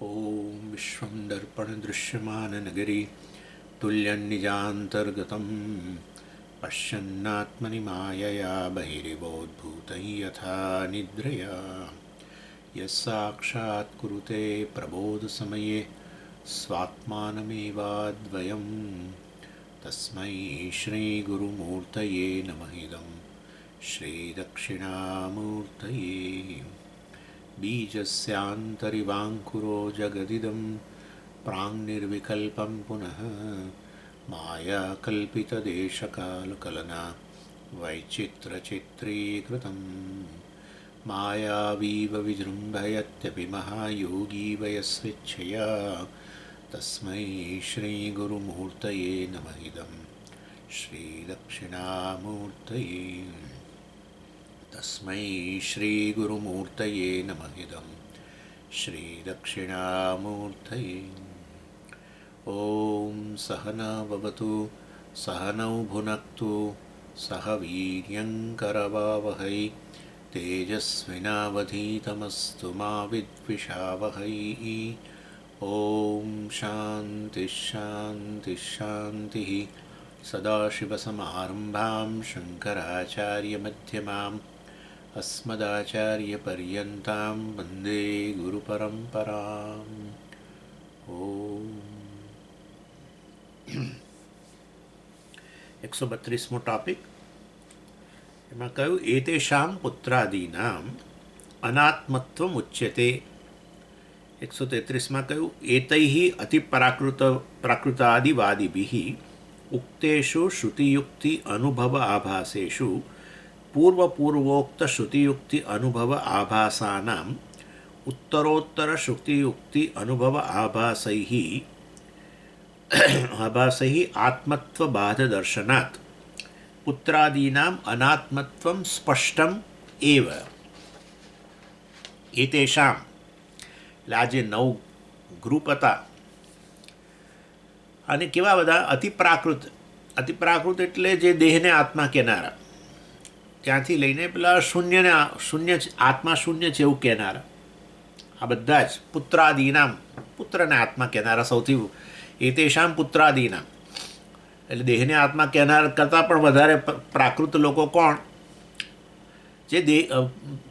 ॐ विश्वं दर्पणदृश्यमाननगरी तुल्यन्निजान्तर्गतं पश्यन्नात्मनि मायया बहिरिवोद्भूतं यथा निद्रया यस्साक्षात् कुरुते प्रबोधसमये स्वात्मानमेवाद्वयं तस्मै श्रीगुरुमूर्तये नमः इदं श्रीदक्षिणामूर्तये बीजस्यान्तरिवाङ्कुरो जगदिदं प्राङ्निर्विकल्पं पुनः मायाकल्पितदेशकालकलना वैचित्रचित्रीकृतं मायावीव विजृम्भयत्यपि महायोगी वयस्वेच्छया तस्मै श्रीगुरुमूर्तये नमः इदं श्रीदक्षिणामूर्तये तस्मै श्रीगुरुमूर्तये नमः इदं श्रीदक्षिणामूर्तये ॐ सहना भवतु सहनौ भुनक्तु सह वीर्यङ्करवावहै तेजस्विनावधीतमस्तु मा विद्विषावहै ॐ शान्तिः शान्तिः शान्तिः सदाशिवसमारम्भां शङ्कराचार्यमध्यमाम् अस्मदाचार्यपर्यन्तां वन्दे गुरुपरम्पराम् ઓમ 132મો ટોપિક એમાં કહ્યું એતેષાં પુત્રાદીનામ અનાત્મત્વમ ઉચ્યતે. 133માં કહ્યું એતૈઃ અતિપ્રાકૃતાદિવાદિભિઃ ઉક્તેષુ શ્રુતિયુક્તિ અનુભવ આભાસેષુ પૂર્વપૂર્વોક્ત શ્રુતિયુક્તિ અનુભવ આભાસાનામ ઉત્તરોત્તર શ્રુતિયુક્તિ અનુભવ આભાસૈઃ આત્મત્વ બાધ દર્શનાત પુત્રાદીનામ અનાત્મત્વમ સ્પષ્ટમ એવ. એતેષામ એટલે આ જે 9 ગ્રુપ હતા અને કેવા બધા અતિપ્રાકૃત એટલે જે દેહને આત્મા કહેનારા, ત્યાંથી લઈને પેલા શૂન્ય આત્મા શૂન્ય છે એવું કહેનારા, આ બધા જ પુત્રાદીનામ પુત્રને આત્મા કહેનારા સૌથી એતેષામ પુત્રાદીનામ એટલે દેહને આત્મા કહેનાર કરતાં પણ વધારે પ્રાકૃત લોકો કોણ? જે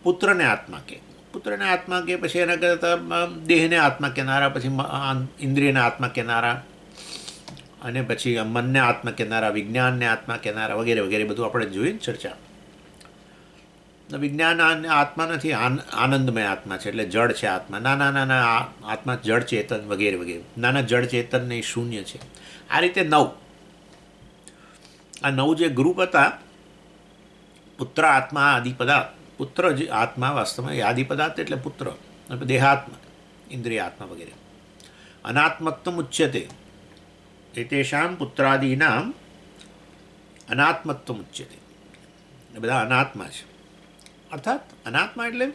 પુત્રને આત્મા કહે, પછી એના કરતાં દેહને આત્મા કહેનારા, પછી ઇન્દ્રિયને આત્મા કહેનારા, અને પછી મનને આત્મા કહેનારા, વિજ્ઞાનને આત્મા કહેનારા વગેરે વગેરે બધું આપણે જોઈએ ને ચર્ચા. વિજ્ઞાન આત્મા નથી, આનંદમય આત્મા છે એટલે જળ છે આત્મા. નાના આત્મા જળ ચેતન વગેરે વગેરે, નાના જળ ચેતન ને શૂન્ય છે. આ રીતે 9 જે ગ્રુપ હતા, પુત્ર આત્મા આદિપદાર્થ, પુત્ર જે આત્મા વાસ્તવમાં એ આદિપદાર્થ એટલે પુત્ર, દેહાત્મા, ઇન્દ્રિય આત્મા વગેરે. અનાત્મત્વમ ઉચ્યતે એતેષામ પુત્રાદીનામ અનાત્મત્વમ ઉચ્યતે. એ બધા અનાત્મા છે. અર્થાત અનાત્મા એટલે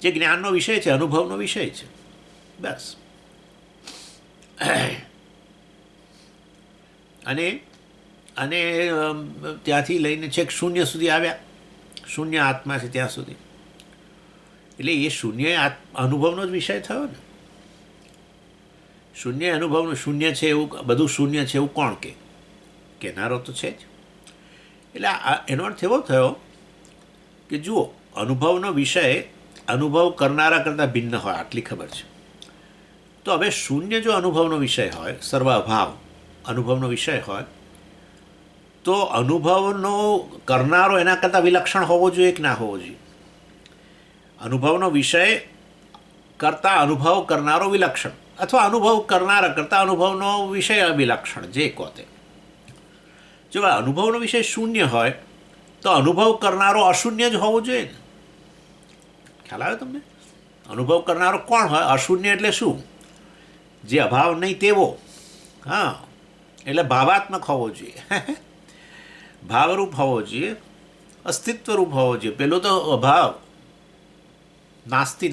જે જ્ઞાનનો વિષય છે, અનુભવનો વિષય છે, બસ. અને ત્યાંથી લઈને છેક શૂન્ય સુધી આવ્યા, શૂન્ય આત્મા છે ત્યાં સુધી. એટલે એ શૂન્ય અનુભવનો જ વિષય થયો ને. શૂન્ય અનુભવનું શૂન્ય છે એવું, બધું શૂન્ય છે એવું કોણ કહેનારો તો છે જ. એટલે એનો અર્થ એવો થયો કે જુઓ, અનુભવનો વિષય અનુભવ કરનારા કરતાં ભિન્ન હોય, આટલી ખબર છે. તો હવે શૂન્ય જો અનુભવનો વિષય હોય, સર્વ અભાવ અનુભવનો વિષય હોય, તો અનુભવનો કરનારો એના કરતાં વિલક્ષણ હોવો જોઈએ કે ના હોવો જોઈએ? અનુભવનો વિષય કરતાં અનુભવ કરનારો વિલક્ષણ, અથવા અનુભવ કરનારા કરતાં અનુભવનો વિષય વિલક્ષણ, જે કહો તે. જો અનુભવનો વિષય શૂન્ય હોય તો અનુભવ કરનારો અશૂન્ય જ હોવો જોઈએ ને. ખ્યાલ આવે તમને? અનુભવ કરનારો કોણ હોય? અશૂન્ય એટલે શું? જે અભાવ નહીં તેવો. હા, એટલે ભાવાત્મક હોવો જોઈએ, ભાવરૂપ હોવો જોઈએ, અસ્તિત્વરૂપ હોવો જોઈએ. પેલો તો અભાવ, નાસ્તિ.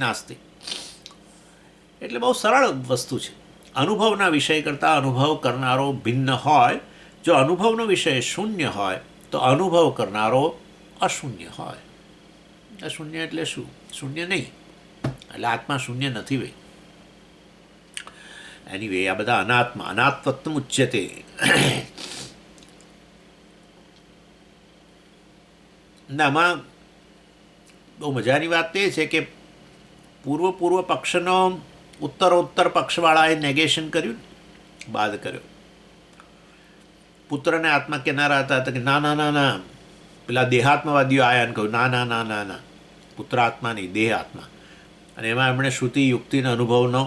એટલે બહુ સરળ વસ્તુ છે. અનુભવના વિષય કરતાં અનુભવ કરનારો ભિન્ન હોય. જો અનુભવનો વિષય શૂન્ય હોય તો અનુભવ કરનારો અશૂન્ય હોય. અશૂન્ય એટલે શું? શૂન્ય નહીં, એટલે આત્મા શૂન્ય નથી ભાઈ. એનીવે આ બધા અનાત્મત્વમ ઉચ્યતે. આમાં બહુ મજાની વાત એ છે કે પૂર્વ પક્ષનો ઉત્તરોત્તર પક્ષવાળાએ નેગેશન કર્યું, બાદ કર્યો. પુત્રને આત્મા કહેનારા હતા તો કે ના ના ના ના, પેલા દેહાત્મવાદીઓ આવ્યા ને કહ્યું ના ના ના ના ના, પુત્ર આત્મા નહીં, દેહ આત્મા. અને એમાં એમણે શ્રુતિ યુક્તિના અનુભવનો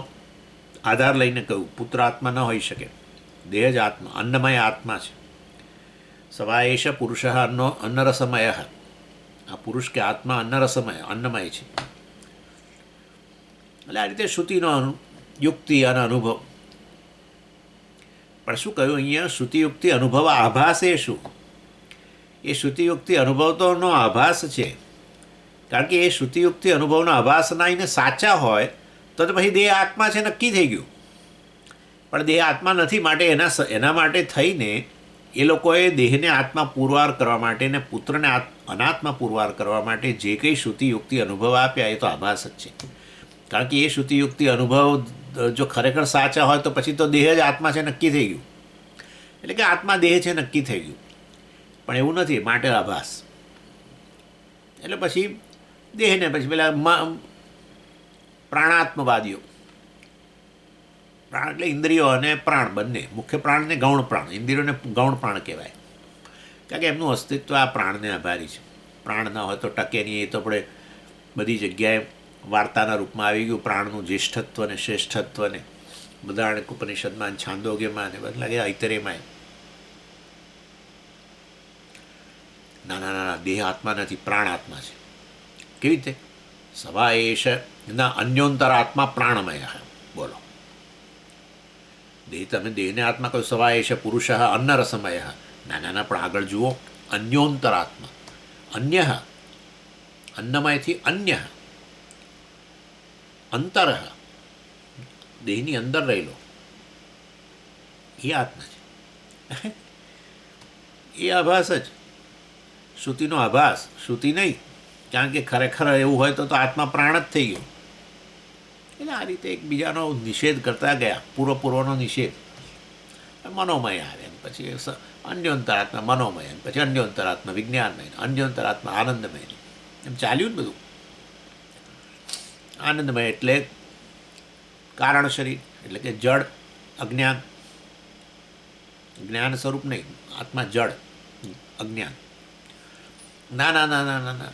આધાર લઈને કહ્યું પુત્ર આત્મા ન હોઈ શકે, દેહ જ આત્મા, અન્નમય આત્મા છે. સવાએશ પુરુષ અન્નરસમય. આ પુરુષ કે આત્મા અન્નમય છે. એટલે આ રીતે શ્રુતિનો યુક્તિ અને અનુભવ. પણ શું કહ્યું અહીંયા? શ્રુતિયુક્તિ અનુભવ આભાસ એ શું? એ શ્રુતિયુક્તિ અનુભવતોનો આભાસ છે. કારણ કે એ શ્રુતિયુક્તિ અનુભવનો આભાસ ના એને સાચા હોય તો પછી દેહ આત્મા છે નક્કી થઈ ગયું. પણ દેહ આત્મા નથી, માટે એના માટે થઈને એ લોકોએ દેહને આત્મા પુરવાર કરવા માટે ને પુત્રને અનાત્મા પુરવાર કરવા માટે જે કંઈ શ્રુતિયુક્તિ અનુભવ આપ્યા એ તો આભાસ જ છે. કારણ કે એ શ્રુતિયુક્તિ અનુભવ જો ખરેખર સાચા હોય તો પછી તો દેહ જ આત્મા છે નક્કી થઈ ગયું. એટલે કે આત્મા દેહ છે નક્કી થઈ ગયું. પણ એવું નથી, માટે આભાસ. એટલે પછી દેહને પછી પેલા પ્રાણાત્મવાદીઓ, પ્રાણ એટલે ઇન્દ્રિયો અને પ્રાણ બંને, મુખ્ય પ્રાણને ગૌણ પ્રાણ, ઇન્દ્રિયોને ગૌણ પ્રાણ કહેવાય. કારણ કે એમનું અસ્તિત્વ આ પ્રાણને આભારી છે. પ્રાણ ન હોય તો ટકે નહીં. એ તો આપણે બધી જગ્યાએ વાર્તાના રૂપમાં આવી ગયું પ્રાણનું જ્યેષ્ઠત્વ ને શ્રેષ્ઠત્વ ને બધારણ્યક ઉપનિષદમાં, છાંદોગ્યમાં ને બધા લાગે ઐતરેયમાં. નાના નાના દેહ આત્મા નથી, પ્રાણ આત્મા છે. કેવી રીતે? સવાએશ ના અન્યોંતરાત્મા પ્રાણમય. બોલો, દેહ, તમે દેહને આત્મા કહો, સવાએશ પુરુષ અન્નરસમય. ના ના ના, પણ આગળ જુઓ, અન્યોંતરાત્મા, અન્ય, અન્નમયથી અન્ય, અંતર, દેહની અંદર રહેલો એ આત્મા છે. એ આભાસ જ, શ્રુતિનો આભાસ, શ્રુતિ નહીં. કારણ કે ખરેખર એવું હોય તો આત્મા પ્રાણ જ થઈ ગયો. એટલે આ રીતે એકબીજાનો નિષેધ કરતા ગયા, પૂર્વનો નિષેધ. મનોમય આવે, પછી અન્યોંતરાત્મા મનોમય, પછી અન્યોંતરાત્મા વિજ્ઞાનમય, અન્યોંતરાત્મા આનંદમય, એમ ચાલ્યું ને બધું. આનંદમય એટલે કારણ શરીર, એટલે કે જડ, અજ્ઞાન, જ્ઞાન સ્વરૂપ નહીં, આત્મા જડ, અજ્ઞાન. ના ના ના ના ના ના,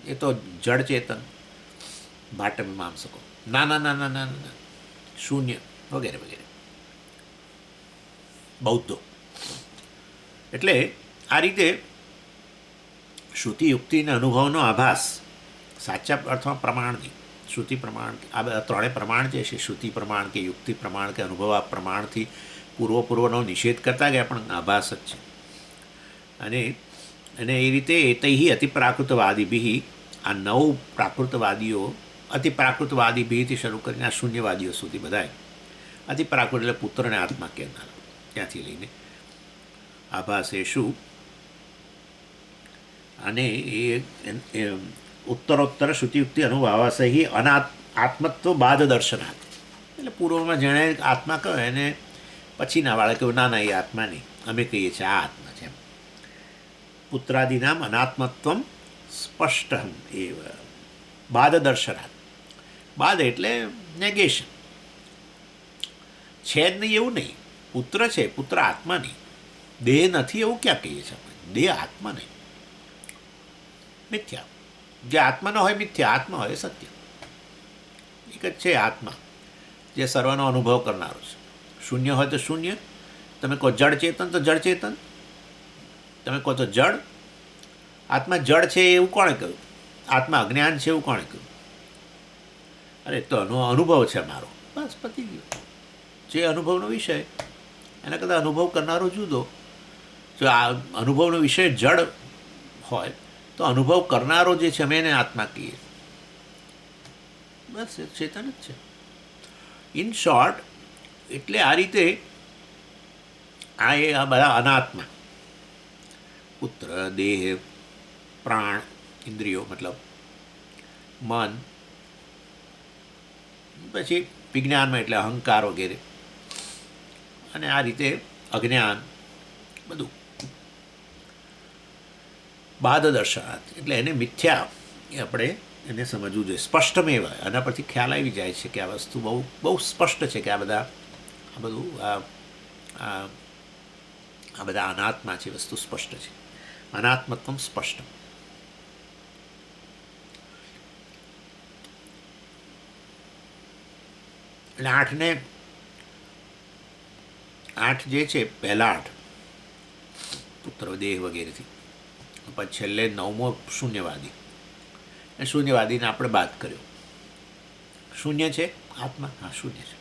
એ તો જડ ચેતન, ભાટ મીમાંસકો. ના ના ના ના ના ના, શૂન્ય, વગેરે વગેરે. બૌદ્ધો. એટલે આ રીતે શ્રુતિ યુક્તિ અને અનુભવનો આભાસ, સાચા અર્થમાં પ્રમાણની, શ્રુતિ પ્રમાણ, આ બધા ત્રણેય પ્રમાણ જે છે, શ્રુતિ પ્રમાણ કે યુક્તિ પ્રમાણ કે અનુભવ આ પ્રમાણથી પૂર્વનો નિષેધ કરતા ગયા, પણ આભાસ જ છે. અને એ રીતે એતૈ અતિપ્રાકૃતવાદીભી, આ 9 પ્રાકૃતવાદીઓ, અતિપ્રાકૃતવાદીભીથી શરૂ કરીને આ શૂન્યવાદીઓ સુધી બધાએ અતિપ્રાકૃત એટલે પુત્રને આત્મા કહેનારા, ત્યાંથી લઈને આભાસ એ શું. અને એ ઉત્તરોત્તર શ્રુતિયુક્તિ અનુભાવાસહી આત્મત્વ બાદ દર્શનાર્થ. એટલે પૂર્વમાં જેણે આત્મા કહ્યો એને પછીના વાળા કહ્યું ના ના, એ આત્મા નહીં, અમે કહીએ છીએ આ આત્મા છે. પુત્રાદિનામ અનાત્મત્વમ સ્પષ્ટ એ બાદ દર્શનાર્થ. બાદ એટલે નેગેશન છે જ નહીં એવું નહીં. પુત્ર છે, પુત્ર આત્મા નહીં. દેહ નથી એવું ક્યાં કહીએ છીએ આપણે? દેહ આત્મા નહીં, મિથ્યા. જે આત્મા ન હોય મિથ્યા, આત્મા હોય સત્ય. એક જ છે આત્મા, જે સર્વનો અનુભવ કરનારો છે. શૂન્ય હોય તો શૂન્ય. તમે કહો જડ ચેતન તો જડ ચેતન. તમે કહો તો જડ. આત્મા જડ છે એવું કોણે કહ્યું? આત્મા અજ્ઞાન છે એવું કોણે કહ્યું? અરે તો અનુભવ છે મારો, બસ પતી ગયો. જે અનુભવનો વિષય, એના કરતાં અનુભવ કરનારો જુદો. જો આ અનુભવનો વિષય જડ હોય તો અનુભવ કરનારો જે છે અમે એને આત્મા કહીએ. બસ એ ચેતન જ છે. ઇન શોર્ટ, એટલે આ રીતે આ બધા અનાત્મા, પુત્ર, દેહ, પ્રાણ, ઇન્દ્રિયો મતલબ મન, પછી વિજ્ઞાનમાં એટલે અહંકાર વગેરે, અને આ રીતે અજ્ઞાન બધું બાદ દર્શનાર્થ, એટલે એને મિથ્યા એ આપણે એને સમજવું જોઈએ સ્પષ્ટમેવ. આના પરથી ખ્યાલ આવી જાય છે કે આ વસ્તુ બહુ બહુ સ્પષ્ટ છે કે આ બધું આ બધા અનાત્મા છે, વસ્તુ સ્પષ્ટ છે, અનાત્મત્વમ સ્પષ્ટ. એટલે આઠ જે છે, પહેલા 8 પુત્ર દેહ વગેરેથી, પછી છેલ્લે 9મો શૂન્યવાદી. એ શૂન્યવાદીને આપણે બાદ કર્યો. શૂન્ય છે આત્મા, હા શૂન્ય છે.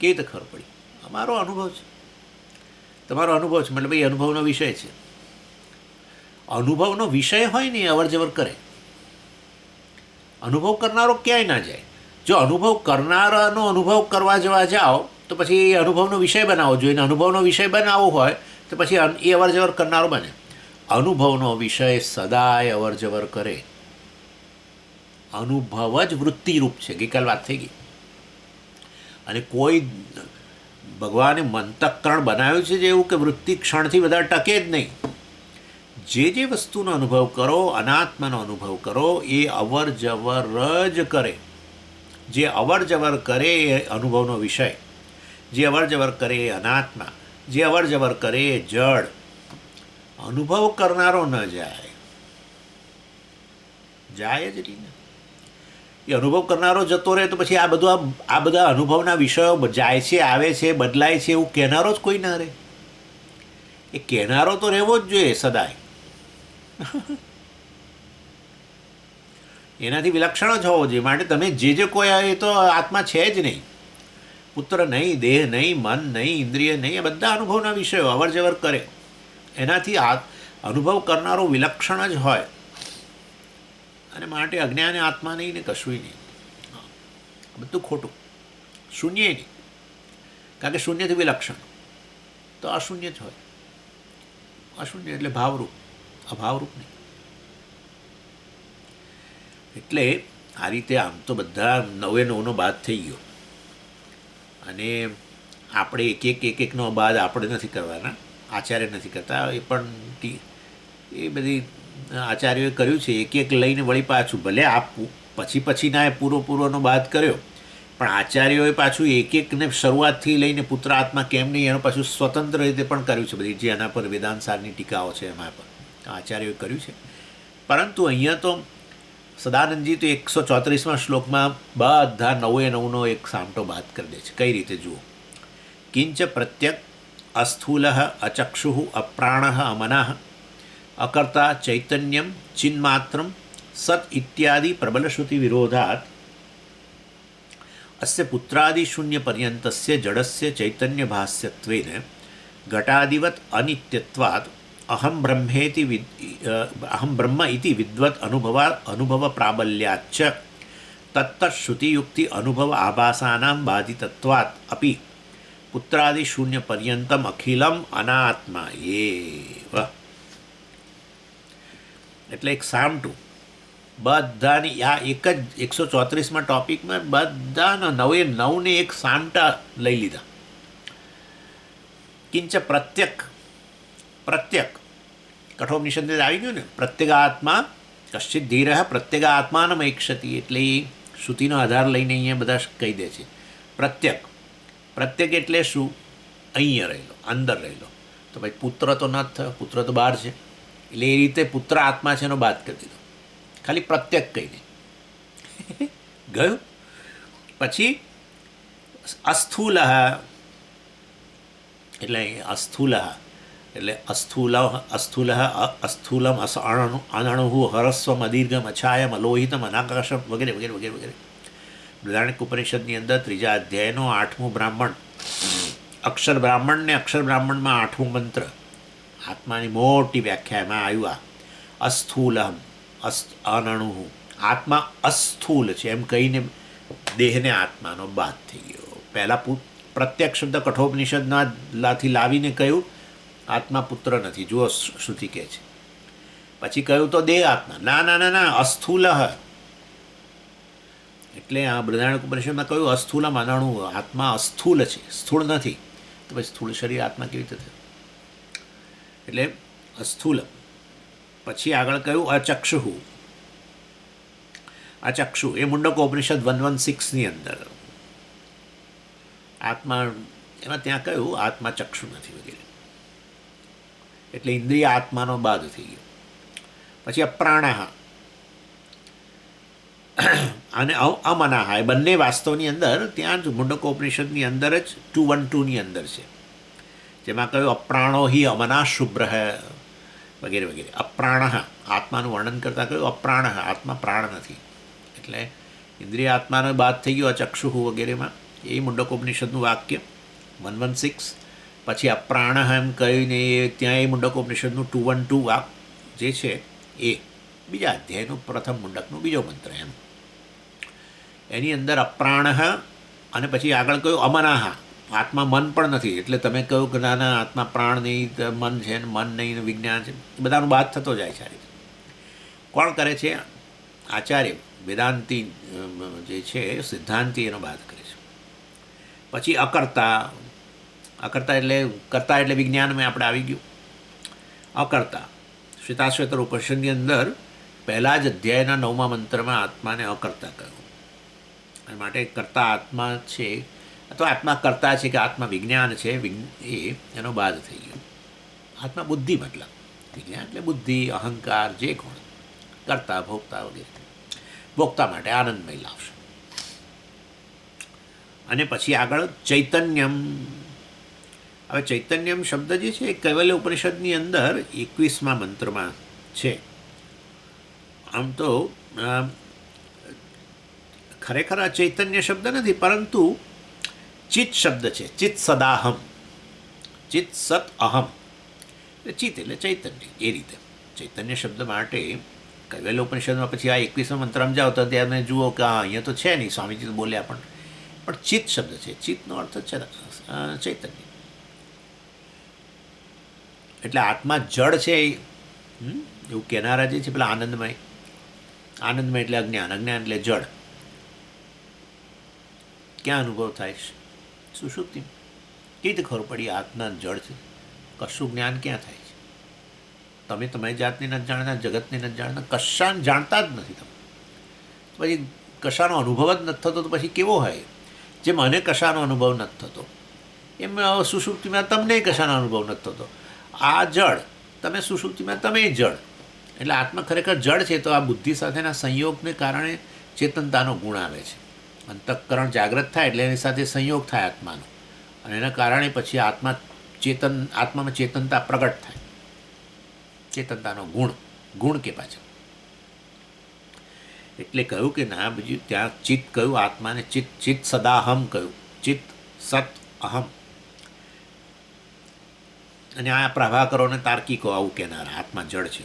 કેવી રીતે ખબર પડી? અમારો અનુભવ છે, તમારો અનુભવ છે, મતલબ એ અનુભવનો વિષય છે. અનુભવનો વિષય હોય ને એ અવર જવર કરે. અનુભવ કરનારો ક્યાંય ના જાય. જો અનુભવ કરનારાનો અનુભવ કરવા જવા જાઓ તો પછી એ અનુભવનો વિષય બનાવવો જોઈએ, ને અનુભવનો વિષય બનાવવો હોય તો પછી એ અવર જવર કરનારો બને. અનુભવનો વિષય સદાય અવર જવર કરે. અનુભવ જ વૃત્તિરૂપ છે. ગઈકાલ વાત થઈ ગઈ. અને કોઈ ભગવાને મંતકરણ બનાવ્યું છે જે એવું કે વૃત્તિ ક્ષણથી વધારે ટકે જ નહીં. જે વસ્તુનો અનુભવ કરો, અનાત્માનો અનુભવ કરો, એ અવર જવર જ કરે. જે અવર જવર કરે એ અનુભવનો વિષય, જે અવર જવર કરે એ અનાત્મા, જે અવર જવર કરે એ જડ. અનુભવ કરનારો ન જાય, જાય જ નહીં. એ અનુભવ કરનારો જતો રહે તો પછી આ બધા અનુભવના વિષયો જાય છે, આવે છે, બદલાય છે, એવું કહેનારો જ કોઈ ના રહે. એ કહેનારો તો રહેવો જ જોઈએ સદાય. એનાથી વિલક્ષણ જ હોવો જોઈએ. માટે તમે જે કોઈ આવે એ તો આત્મા છે જ નહીં. પુત્ર નહીં, દેહ નહીં, મન નહીં, ઇન્દ્રિય નહીં, એ બધા અનુભવના વિષયો અવર જવર કરે. એનાથી અનુભવ કરનારો વિલક્ષણ જ હોય. અને માટે અજ્ઞાને આત્મા નહીં ને કશું નહીં, બધું ખોટું. શૂન્ય નહીં, કારણ કે શૂન્યથી વિલક્ષણ તો અશૂન્ય જ હોય. અશૂન્ય એટલે ભાવરૂપ, અભાવરૂપ નહીં. એટલે આ રીતે આમ તો બધા 9નો બાદ થઈ ગયો. અને આપણે એકનો બાદ આપણે નથી કરવાના, આચાર્ય નથી કરતા. એ પણ એ બધી આચાર્યોએ કર્યું છે, એક લઈને વળી પાછું. ભલે પછી ના એ પૂરોનો બાદ કર્યો, પણ આચાર્યોએ પાછું એકને શરૂઆતથી લઈને પુત્ર આત્મા કેમ નહીં એનું પાછું સ્વતંત્ર રીતે પણ કર્યું છે. બધી જે એના પર વેદાંત સારની ટીકાઓ છે એમાં પર આચાર્યોએ કર્યું છે. પરંતુ અહીંયા તો સદાનંદજી તો 134માં શ્લોકમાં બધા 9નો એક સામટો બાદ કરી દે છે. કઈ રીતે જુઓ? કિંચ પ્રત્યક અસ્થૂલ અચક્ષુ અપ્રાણ અમનઃ અકર્તા ચૈતન્યમ ચિન્માત્રમ સત ઇત્યાદિ પ્રબલશ્રુતિ વિરોધાત અસ્ય પુત્રાદિ શૂન્ય પર્યંતસ્ય જડસ્ય ચૈતન્ય ભાસ્યત્વેન ઘટાદિવત અનિત્યત્વાદ અહમ બ્રહ્મ ઇતિ વિદ્વત અનુભવ પ્રાબલ્યાચ્ચ તત્તશ્રુતિયુક્તિ અનુભવ આભાસાનાં બાધિતત્વાત અપી પુત્રાદિ શૂન્ય પર્યંતમ અખિલમ અનાત્મા એવ. એટલે એક સામટું બધાની આ એક જ 134માં ટોપિકમાં બધાના 9ને એક સામટા લઈ લીધા. કિંચ પ્રત્યક કઠોપનિષદને આવી ગયું ને, પ્રત્યેગાત્મા કશ્ચિત ધીર પ્રત્યેગાત્માનમ ઈક્ષતિ. એટલે એ શ્રુતિનો આધાર લઈને અહીંયા બધા કહી દે છે. પ્રત્યેક એટલે શું? અહીંયા રહેલો, અંદર રહેલો. તો ભાઈ પુત્ર તો ન જ થયો, પુત્ર તો બહાર છે. એટલે એ રીતે પુત્ર આત્મા છે એનો બાદ કરી દીધો, ખાલી પ્રત્યેક કહીને ગયું. પછી અસ્થૂલ એટલે અસ્થૂલમ અણણુ હરસ્વમ અદીર્ઘમ અછાયમ અલોહિતમ અનાકાશમ વગેરે વગેરે વગેરે વગેરે. બૃહદારણ્યક ઉપનિષદની અંદર 3જા અધ્યાયનો 8મું બ્રાહ્મણ, અક્ષર બ્રાહ્મણ ને અક્ષર બ્રાહ્મણમાં 8મું મંત્ર, આત્માની મોટી વ્યાખ્યા એમાં આવ્યું. અસ્થૂલમ અનણુ, આત્મા અસ્થૂલ છે એમ કહીને દેહને આત્માનો બાદ થઈ ગયો. પહેલાં પ્રત્યક્ષ શબ્દ કઠોપનિષદનાથી લાવીને કહ્યું આત્મા પુત્ર નથી. જુઓ શ્રુતિ કહે છે. પછી કહ્યું તો દેહ આત્મા. ના, અસ્થૂલ એટલે આ બૃહદારણ્યક ઉપનિષદમાં કહ્યું અસ્થૂલમ અનાણુ, આત્મા અસ્થૂલ છે, સ્થૂળ નથી. તો પછી સ્થૂળ શરીર આત્મા કેવી રીતે થયું? એટલે અસ્થૂલમ. પછી આગળ કહ્યું અચક્ષુ. અચક્ષુ એ મુંડકો ઉપનિષદ 116ની અંદર આત્મા, એમાં ત્યાં કહ્યું આત્મા ચક્ષુ નથી વગેરે. એટલે ઇન્દ્રિય આત્માનો બાદ થઈ ગયો. પછી અપ્રાણાહ અને અમનાહ, એ બંને વાસ્તવની અંદર ત્યાં જ મુંડકોપનિષદની અંદર જ 212ની અંદર છે, જેમાં કહ્યું અપ્રાણો હિ અમના શુભ્ર વગેરે વગેરે. અપ્રાણઃ આત્માનું વર્ણન કરતાં કહ્યું અપ્રાણઃ, આત્મા પ્રાણ નથી. એટલે ઇન્દ્રિય આત્માનો બાદ થઈ ગયો અચક્ષુ વગેરેમાં. એ મુંડકોપનિષદનું વાક્ય 116. પછી અપ્રાણઃ એમ કહીને ત્યાં એ મુંડકોપનિષદનું 212 વાક જે છે એ બીજા અધ્યાયનું પ્રથમ મુંડકનું બીજો મંત્ર એમ. એની અંદર અપ્રાણઃ અને પછી આગળ કહ્યું અમનાહ, આત્મા મન પણ નથી. એટલે તમે કહ્યું કે ના આત્મા પ્રાણ નહીં, મન છે ને મન નહીં, વિજ્ઞાન છે, એ બધાનો બાદ થતો જાય છે. કોણ કરે છે? આચાર્ય વેદાંતિ જે છે સિદ્ધાંતિ એનો બાદ કરે છે. પછી અકર્તા, અકર્તા એટલે કર્તા એટલે વિજ્ઞાનમાં આપણે આવી ગયું. અકર્તા શ્વેતાશ્વેતર ઉપનિષદની અંદર પહેલા જ અધ્યાયના 9મા મંત્રમાં આત્માને અકર્તા કહ્યું. અને માટે કરતા આત્મા છે અથવા આત્મા કરતા છે કે આત્મા વિજ્ઞાન છે, એ એનો બાદ થઈ ગયો. આત્મા બુદ્ધિ, મતલબ વિજ્ઞાન એટલે બુદ્ધિ, અહંકાર, જે કોણ કરતા ભોગતા વગેરે, ભોગતા માટે આનંદમય લાવશે. અને પછી આગળ ચૈતન્યમ. હવે ચૈતન્યમ શબ્દ જે છે એ કૈવલ્ય ઉપનિષદની અંદર 21મા મંત્રમાં છે. આમ તો ખરેખર આ ચૈતન્ય શબ્દ નથી, પરંતુ ચિત્ત શબ્દ છે. ચિત્ત સદાહમ, ચિત્ત સત અહમ, એટલે ચિત્ત એટલે ચૈતન્ય. એ રીતે ચૈતન્ય શબ્દ માટે કૈવલ્ય ઉપનિષદમાં પછી આ 21મા મંત્રમાં જાઓ તો ત્યાં જુઓ કે હા અહીંયા તો છે નહીં, સ્વામીજી તો બોલ્યા પણ ચિત્ત શબ્દ છે. ચિત્તનો અર્થ છે ચૈતન્ય. એટલે આત્મા જડ છે એવું કહેનારા જે છે પેલા આનંદમય. આનંદમય એટલે અજ્ઞાન, અજ્ઞાન એટલે જડ. ક્યાં અનુભવ થાય છે? સુષુપ્તિ. એ રીતે ખબર પડી આત્મા જડ છે. કશું જ્ઞાન ક્યાં થાય છે? તમે તમારી જાતને નથી જાણતા, જગતને નથી જાણતા, કશાને જાણતા જ નથી તમે. પછી કશાનો અનુભવ જ નથી થતો તો પછી કેવો હોય? જે મને કશાનો અનુભવ નથી થતો એમ સુષુપ્તિમાં તમને કશાનો અનુભવ નથી થતો. આ જડ, તમે સુષુપ્તિમાં તમે જડ. એટલે આત્મા ખરેખર જડ છે. તો આ બુદ્ધિ સાથેના સંયોગને કારણે ચેતનતાનો ગુણ આવે છે. અંતઃકરણ જાગ્રત થાય એટલે એની સાથે સંયોગ થાય આત્માનો, અને એના કારણે પછી આત્મામાં ચેતનતા પ્રગટ થાય. ચેતનતાનો ગુણ કે પાછળ. એટલે કહ્યું કે ના બીજું ત્યાં ચિત્ત કહ્યું આત્માને, ચિત્ત સદાહમ કહ્યું, ચિત્ત સત અહમ. અને આ પ્રભાકરો અને તાર્કિકો આવું કહેનારા આત્મા જડ છે.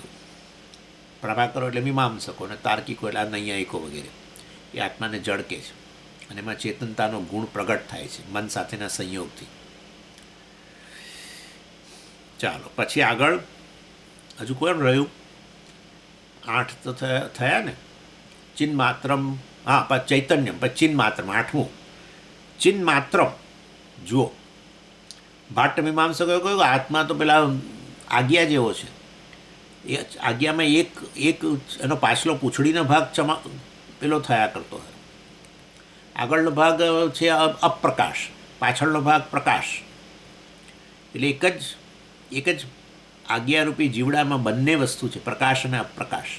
પ્રભાકરો એટલે મીમાંસકો અને તાર્કિકો એટલે નૈયાયિકો વગેરે, એ આત્માને જડ કહે છે. અને એમાં ચેતનતાનો ગુણ પ્રગટ થાય છે મન સાથેના સંયોગથી. ચાલો પછી આગળ હજુ કોણ રહ્યું? 8 તો થયા ને. ચિન્ન માત્રમ, હા ચૈતન્યમ. પછી ચિન્ન માત્રમ 8મું. ચિન્ન માત્રમ જુઓ. ભાટ્ટ મીમાંસકો કહ્યું આત્મા તો પેલા આજ્ઞા જેવો છે. એ આજ્ઞામાં એક એનો પાછલો પૂંછડીનો ભાગ પેલો થયા કરતો હોય. આગળનો ભાગ છે અપ્રકાશ, પાછળનો ભાગ પ્રકાશ. એટલે એક જ આજ્ઞારૂપી જીવડામાં બંને વસ્તુ છે, પ્રકાશ અને અપ્રકાશ.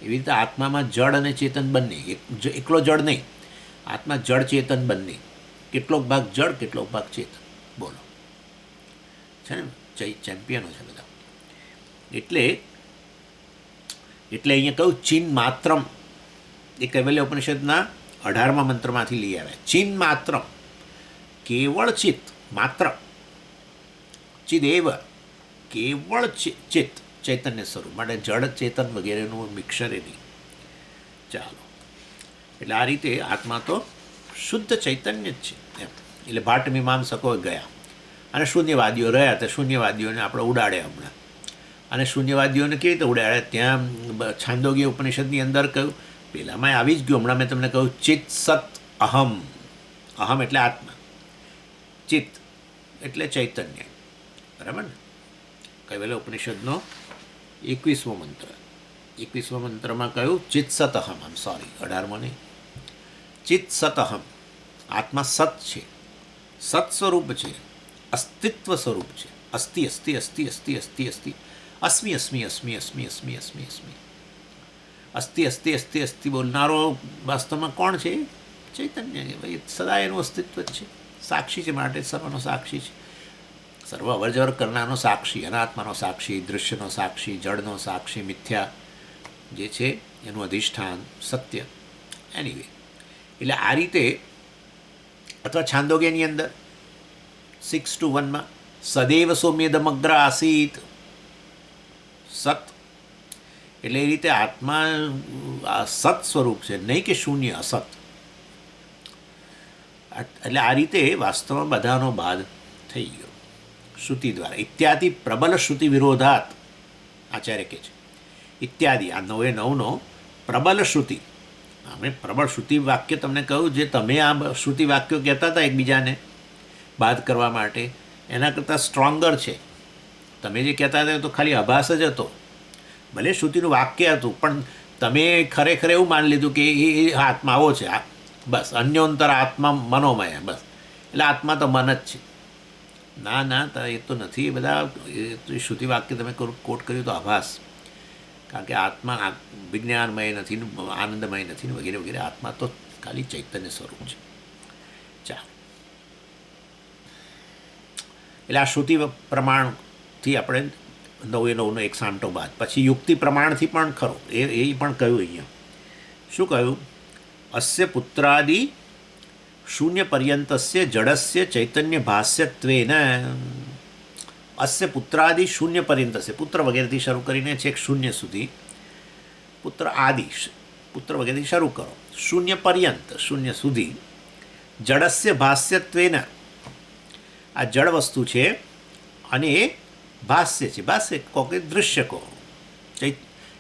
એવી રીતે આત્મામાં જડ અને ચેતન બંને. એકલો જડ નહીં, આત્મા જડ ચેતન બંને. કેટલોક ભાગ જડ, કેટલોક ભાગ ચેતન. બોલો, છે ને ચેમ્પિયનો છે બધા. એટલે અહીંયા કહ્યું ચિન્ન માત્રમ. એ કૈવલ્ય ઉપનિષદના 18મા મંત્રમાંથી લઈ આવ્યા. ચિન્ન માત્રમ, કેવળ ચિત્ત માત્ર. ચિદેવ, કેવળ ચિત્ત, ચૈતન્ય સ્વરૂપ. માટે જડ ચેતન વગેરેનું મિક્સર એ નહીં. ચાલો, એટલે આ રીતે આત્મા તો શુદ્ધ ચૈતન્ય જ છે એમ. એટલે ભાટ મીમાંસકો ગયા અને શૂન્યવાદીઓ રહ્યા. તો શૂન્યવાદીઓને આપણે ઉડાડ્યા હમણાં. અને શૂન્યવાદીઓને કેવી રીતે ઉડાડ્યા? ત્યાં છાંદોગ્ય ઉપનિષદની અંદર કહ્યું પહેલાંમાં આવી જ ગયું. હમણાં મેં તમને કહ્યું ચિત્ત સત અહમ. અહમ એટલે આત્મા, ચિત્ત એટલે ચૈતન્ય. બરાબર ને? કૈવલ્ય ઉપનિષદનો 21મો મંત્ર. 21મા મંત્રમાં કહ્યું ચિત્ત સત અહમ. આમ સોરી, 18મો નહીં. ચિત્ત સત અહમ. આત્મા સત છે, સત સ્વરૂપ છે, અસ્તિત્વ સ્વરૂપ છે. અસ્તિ અસ્તિ અસ્તિ અસ્તિ અસ્તિ અસ્તિ અસ્મિ અસ્મિ અસ્મિ અસ્મિ અસ્મિ અસ્મિ અસ્મિ અસ્તિ અસ્તિ અસ્તિ અસ્તિ બોલનારો વાસ્તવમાં કોણ છે? ચૈતન્ય. ભાઈ સદા એનું અસ્તિત્વ જ છે, સાક્ષી છે, માટે સર્વનો સાક્ષી છે. સર્વ અવરજવર કરનારનો સાક્ષી, અનાત્માનો સાક્ષી, દૃશ્યનો સાક્ષી, જળનો સાક્ષી, મિથ્યા જે છે એનું અધિષ્ઠાન સત્ય. એનીવે, એટલે આ રીતે, અથવા છાંદોગ્યની અંદર 6:1 સદૈવ સૌમ્યદમગ્ર આસીત. સત એટલે એ રીતે આત્મા આ સત સ્વરૂપ છે, નહીં કે શૂન્ય અસત. એટલે આ રીતે વાસ્તવમાં બધાનો બાદ થઈ ગયો શ્રુતિ દ્વારા. ઇત્યાદિ પ્રબલ શ્રુતિ વિરોધાત, આચાર્ય કહે છે. ઇત્યાદિ આ 9:9 પ્રબલ શ્રુતિ. અમે પ્રબળ શ્રુતિ વાક્ય તમને કહ્યું, જે તમે આ શ્રુતિ વાક્યો કહેતા હતા એકબીજાને બાદ કરવા માટે, એના કરતાં સ્ટ્રોંગર છે. તમે જે કહેતા હતા તો ખાલી આભાસ જ હતો, ભલે શ્રુતિનું વાક્ય હતું, પણ તમે ખરેખર એવું માની લીધું કે એ આત્મા આવો છે. બસ અન્યોંતર આત્મા મનોમય, બસ એટલે આત્મા તો મન જ છે. ના ના, એ તો નથી. એ બધા શ્રુતિ વાક્ય તમે કોટ કર્યું તો આભાસ. કારણ કે આત્મા વિજ્ઞાનમય નથી, આનંદમય નથી, વગેરે વગેરે. આત્મા તો ખાલી ચૈતન્ય સ્વરૂપ છે. ચાલો, એટલે આ શ્રુતિ પ્રમાણથી આપણે 9:9 એક સાંટો બાદ. પછી યુક્તિ પ્રમાણથી પણ ખરો, એ પણ કહ્યું અહીંયા. શું કહ્યું? અસ્ય પુત્રાદિ શૂન્ય પર્યંતસ્ય જડસ્ય ચૈતન્ય ભાષ્યત્વેન. અસ્ય પુત્રાદિ શૂન્ય પર્યંતસ્ય, પુત્ર વગેરેથી શરૂ કરીને છેક શૂન્ય સુધી, પુત્ર આદિ, પુત્ર વગેરેથી શરૂ કરો, શૂન્ય પર્યંત, શૂન્ય સુધી, જડસ્ય ભાષ્યત્વેન. આ જડ વસ્તુ છે અને એ ભાષ્ય છે. ભાષ્ય કહો કે દૃશ્ય કહો.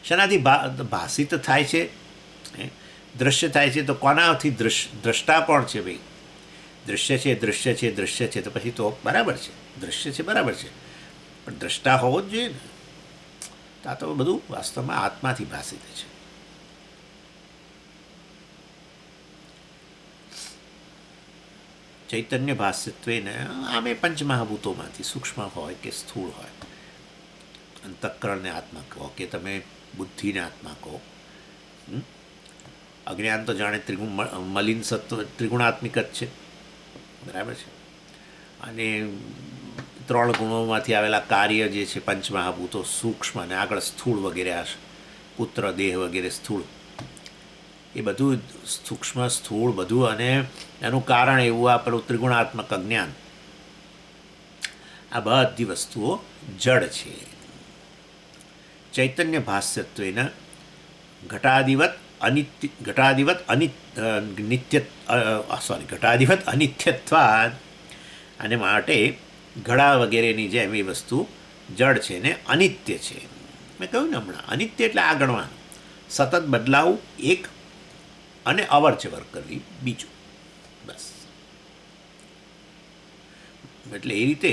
શેનાથી ભાષિત થાય છે? દૃશ્ય થાય છે તો કોનાથી? દ્રષ્ટા કોણ છે? ભાઈ દૃશ્ય છે, દૃશ્ય છે, દૃશ્ય છે, તો પછી તો બરાબર છે, દૃશ્ય છે બરાબર છે, પણ દ્રષ્ટા હોવો જ જોઈએ ને. આ તો બધું વાસ્તવમાં આત્માથી ભાષિત છે. ચૈતન્ય ભાષ્યત્વેને આમે પંચમહાભૂતોમાંથી સૂક્ષ્મ હોય કે સ્થૂળ હોય, અંતઃકરણને આત્મા કહો કે તમે બુદ્ધિને આત્મા કહો. અજ્ઞાન તો જાણે મલિન સત્વ ત્રિગુણાત્મિક જ છે, બરાબર છે. અને 3 ગુણોમાંથી આવેલા કાર્ય જે છે પંચમહાભૂતો, સૂક્ષ્મ અને આગળ સ્થૂળ વગેરે, આ પુત્ર દેહ વગેરે સ્થૂળ, એ બધું સૂક્ષ્મ સ્થૂળ બધું. અને એનું કારણ એવું આ પેલું ત્રિગુણાત્મક અજ્ઞાન. આ બધી વસ્તુઓ જડ છે. ચૈતન્ય ભાષ્યત્વેન ઘટાધિવત અનિત્યત્વાદ. અને માટે ઘડા વગેરેની જેમ એ વસ્તુ જડ છે ને અનિત્ય છે. મેં કહ્યું ને હમણાં, અનિત્ય એટલે આ ગણવાનું, સતત બદલાવું એક, અને અવર જવર કરવી બીજું, બસ. એટલે એ રીતે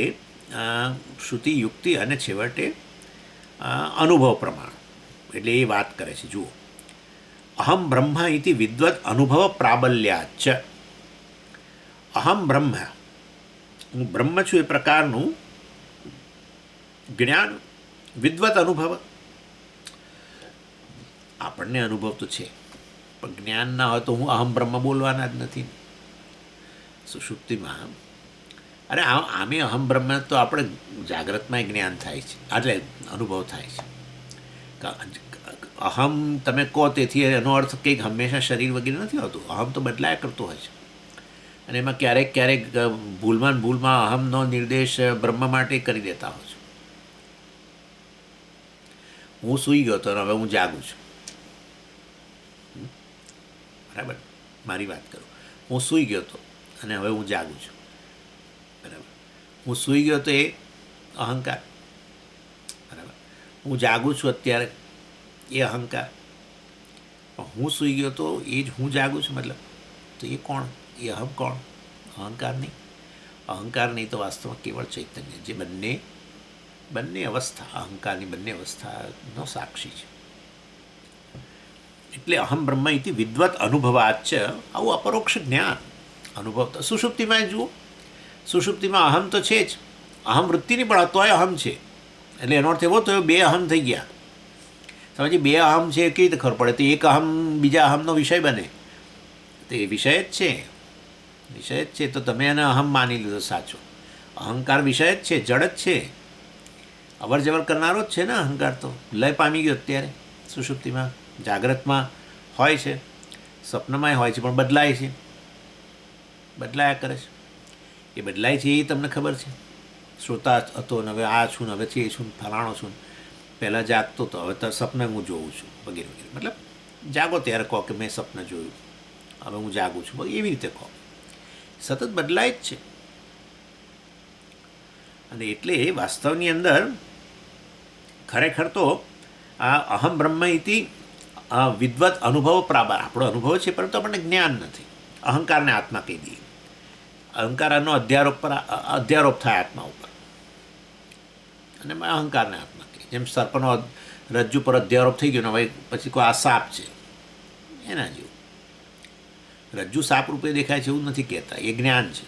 શ્રુતિ, યુક્તિ અને છેવટે અનુભવ પ્રમાણ. એટલે એ વાત કરે છે. જુઓ, અહમ બ્રહ્મ ઇતિ વિદ્વદ અનુભવ પ્રાબલ્યાચ. અહમ બ્રહ્મ, હું બ્રહ્મ છું, એ પ્રકારનું જ્ઞાન. વિદ્વત અનુભવ, આપણને અનુભવ તો છે, પણ જ્ઞાન ના હોય તો હું અહમ બ્રહ્મ બોલવાના જ નથી. સુષુપ્તિમાં અરે આમે અહમ બ્રહ્મ તો આપણે જાગ્રતમાં જ્ઞાન થાય છે, એટલે અનુભવ થાય છે. અહમ તમે કહો તેથી એનો અર્થ કંઈક હંમેશા શરીર વગેરે નથી હોતું. અહમ તો બદલાયા કરતો હોય છે, અને એમાં ક્યારેક ક્યારેક ભૂલમાં અહમનો નિર્દેશ બ્રહ્મ માટે કરી દેતા હોય છે. હું સૂઈ ગયો હતો, હવે હું જાગું છું, બરાબર? મારી વાત કરું, હું સૂઈ ગયો હતો અને હવે હું જાગું છું, બરાબર? હું સૂઈ ગયો તો એ અહંકાર, બરાબર? હું જાગું છું અત્યારે, એ અહંકાર. પણ હું સૂઈ ગયો તો એ જ હું જાગું છું, મતલબ તો એ કોણ? એ અહમ કોણ? અહંકાર નહીં. અહંકાર નહીં તો વાસ્તવમાં કેવળ ચૈતન્ય, જે બંને અવસ્થા, અહંકારની બંને અવસ્થાનો સાક્ષી છે. એટલે અહમ બ્રહ્મ ઇતિ વિદ્વત અનુભવાચ, આવું અપરોક્ષ જ્ઞાન અનુભવ. તો સુષુપ્તિમાં જુઓ, સુષુપ્તિમાં અહમ તો છે જ, અહમ વૃત્તિની પણ તોય અહમ છે. એટલે એનો અર્થ એવો થયો, બે અહમ થઈ ગયા. સમજી, બે અહમ છે કેવી રીતે ખબર પડે? તો એક અહમ બીજા અહમનો વિષય બને, તો એ વિષય જ છે, વિષય જ છે. તો તમે એને અહમ માની લીધો સાચો. અહંકાર વિષય જ છે, જડ જ છે, અવર જવર કરનારો જ છે ને અહંકાર. તો લય પામી ગયો અત્યારે સુષુપ્તિમાં. જાગ્રતમાં હોય છે, સ્વપ્નમાંય હોય છે, પણ બદલાય છે, બદલાયા કરે છે. એ બદલાય છે એ તમને ખબર છે. શ્રોતા હતો ને હવે આ છું, ને હવે છે છું, ફલાણો છું, પહેલાં જાગતો હતો, હવે તો સપને હું જોઉં છું, વગેરે વગેરે. મતલબ જાગો ત્યારે કહો કે મેં સપને જોયું, હવે હું જાગું છું, એવી રીતે કહો. સતત બદલાય જ છે. અને એટલે વાસ્તવની અંદર ખરેખર તો આ અહમ બ્રહ્મ ઇતિ વિદ્વત અનુભવ પ્રાબર, આપણો અનુભવ છે, પરંતુ આપણને જ્ઞાન નથી. અહંકારને આત્મા કહી દઈએ, અહંકારનો અધ્યારોપ થાય આત્મા ઉપર, અને અહંકારને આત્મા કહે. જેમ સર્પનો રજ્જુ પર અધ્યારોપ થઈ ગયો ને હવે પછી કોઈ આ સાપ છે, એના જેવું. રજ્જુ સાપ રૂપે દેખાય છે એવું નથી કહેતા, એ જ્ઞાન છે.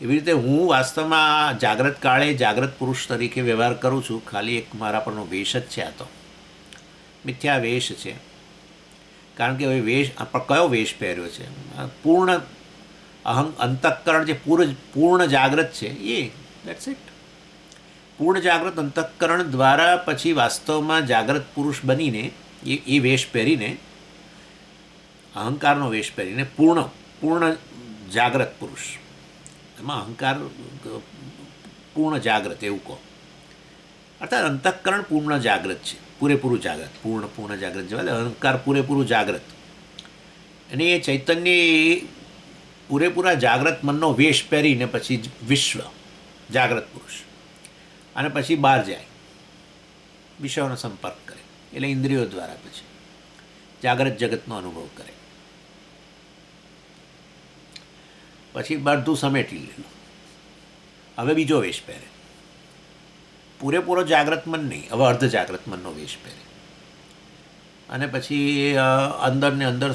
એવી રીતે હું વાસ્તવમાં જાગ્રત કાળે જાગ્રત પુરુષ તરીકે વ્યવહાર કરું છું, ખાલી એક મારા પરનો વેશ જ છે. આ તો મિથ્યા વેશ છે. કારણ કે હવે વેશ કયો વેશ પહેર્યો છે? પૂર્ણ અંતઃકરણ જે પૂર્ણ જાગ્રત છે એ, દેટ્સ ઇટ. પૂર્ણ જાગ્રત અંતઃકરણ દ્વારા પછી વાસ્તવમાં જાગ્રત પુરુષ બનીને એ વેશ પહેરીને, અહંકારનો વેશ પહેરીને પૂર્ણ જાગ્રત પુરુષ, એમાં અહંકાર પૂર્ણ જાગ્રત એવું કહો. અર્થાત અંતઃકરણ પૂર્ણ જાગ્રત છે, પૂરેપૂરું જાગ્રત. પૂર્ણ જાગ્રત જેવા અહંકાર પૂરેપૂરું જાગ્રત, અને એ ચૈતન્ય પૂરેપૂરા જાગ્રત મનનો વેશ પહેરીને પછી વિશ્વ જાગ્રત પુરુષ, અને પછી બહાર જાય, વિષયોનો સંપર્ક કરે, એટલે ઇન્દ્રિયો દ્વારા પછી જાગ્રત જગતનો અનુભવ કરે. પછી બધું સમેટી લેલું, હવે બીજો વેશ પહેરે, પૂરેપૂરો જાગ્રત મન નહીં, હવે અર્ધ જાગ્રત મનનો વેશ પહેરે. અને પછી અંદર ને અંદર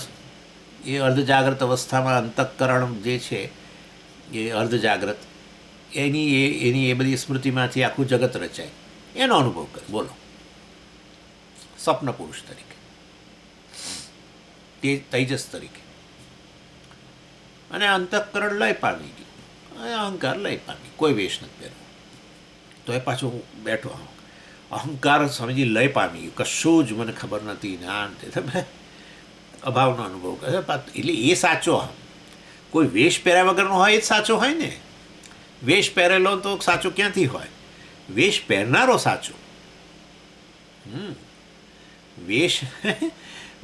એ અર્ધ જાગ્રત અવસ્થામાં અંતઃકરણ જે છે એ અર્ધ જાગ્રત, એની એ બધી સ્મૃતિમાંથી આખું જગત રચાય, એનો અનુભવ કરે. બોલો, સ્વપ્ન પુરુષ તરીકે, તે તેજસ તરીકે. અને અંતઃકરણ લય પામી ગયું, અહંકાર લય પામી, કોઈ વેશ નથી પહેર્યો. તો એ પાછો હું બેઠો, અહંકાર સમજી લય પામી ગયું, કશું જ મને ખબર નથી, ના તમે અભાવનો અનુભવ કરે. એટલે એ સાચો અહમ. કોઈ વેશ પહેર્યા વગરનો હોય એ જ સાચો હોય ને. વેશ પહેરેલો તો સાચો ક્યાંથી હોય? વેશ પહેરનારો સાચો.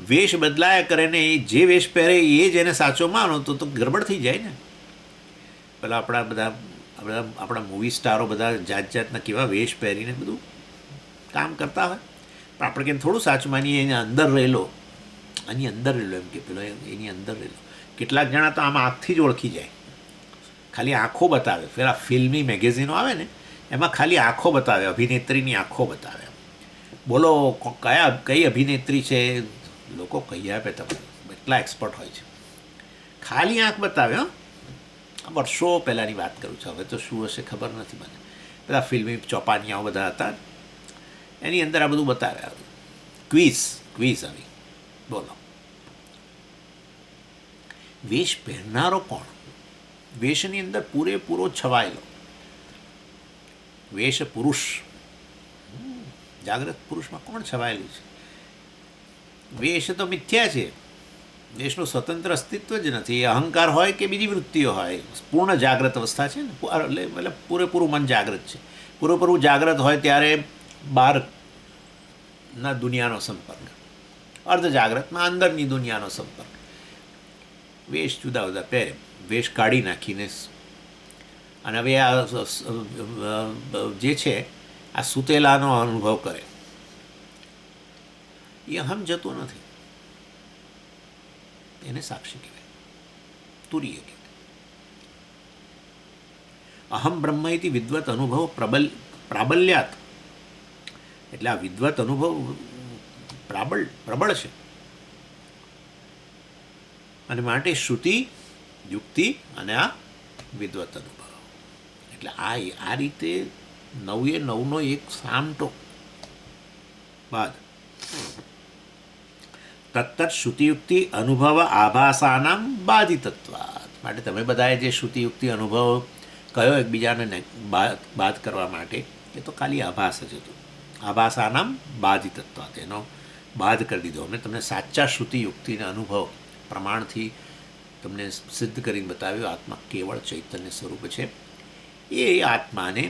વેશ બદલાયા કરે ને, એ જે વેશ પહેરે એ જ એને સાચો માનો તો ગરબડ થઈ જાય ને. પેલા આપણા મૂવી સ્ટારો બધા જાત જાતના કેવા વેશ પહેરીને બધું કામ કરતા હોય, પણ આપણે કેમ થોડું સાચું માનીએ? એની અંદર રહેલો એમ કે પેલો એની અંદર રહેલો. કેટલાક જણા તો આમાં આંખથી જ ઓળખી જાય, ખાલી આંખો બતાવે. પેલા ફિલ્મી મેગેઝિનો આવે ને એમાં ખાલી આંખો બતાવે, અભિનેત્રીની આંખો બતાવે. બોલો કઈ અભિનેત્રી છે, લોકો કહી આપે તમને, એટલા એક્સપર્ટ હોય છે. ખાલી આંખ બતાવે. વર્ષો પહેલાંની વાત કરું છું, હવે તો શું હશે ખબર નથી મને. બધા ફિલ્મી ચોપાનિયાઓ બધા હતા, એની અંદર આ બધું બતાવે. ક્વિઝ આવી. બોલો, વેશ પહેરનારો કોણ? વેશની અંદર પૂરેપૂરો છવાયેલો વેશ પુરુષ. જાગ્રત પુરુષમાં કોણ છવાયેલું છે? વેશ તો મિથ્યા છે, વેશનું સ્વતંત્ર અસ્તિત્વ જ નથી. એ અહંકાર હોય કે બીજી વૃત્તિઓ હોય, પૂર્ણ જાગ્રત અવસ્થા છે ને, એટલે પૂરેપૂરું મન જાગ્રત છે. પૂરેપૂરું જાગ્રત હોય ત્યારે બહારના દુનિયાનો સંપર્ક, અર્ધ જાગ્રતમાં અંદરની દુનિયાનો સંપર્ક. વેશ જુદા જુદા પહેરે, વેશ કાઢી નાખીને. અને હવે આ જે છે આ સુતેલાનો અનુભવ કરે, એ અહમ જતો નથી. એને સાક્ષી કહેવાય, તુરીય કહેવાય. અહમ બ્રહ્મ ઇતિ વિદ્વત અનુભવ પ્રાબલ્યાત, એટલે આ વિદ્વત અનુભવ પ્રબળ છે, અને માટે શ્રુતિ, યુક્તિ અને આ વિદ્વત અનુભવ. એટલે આ રીતે 9 એક સામટો બાદ તત્ત શ્રુતિયુક્તિ અનુભવ આભાસાનામ બાધિતત્વાત. માટે તમે બધાએ જે શ્રુતિયુક્તિ અનુભવ કયો એકબીજાને બાદ કરવા માટે, એ તો ખાલી આભાસ જ હતું. આભાસાનામ બાધિતત્વાત, એનો બાદ કરી દીધો. અમે તમને સાચા શ્રુતિયુક્તિના અનુભવ પ્રમાણથી તમને સિદ્ધ કરીને બતાવ્યું આત્મા કેવળ ચૈતન્ય સ્વરૂપ છે. એ આત્માને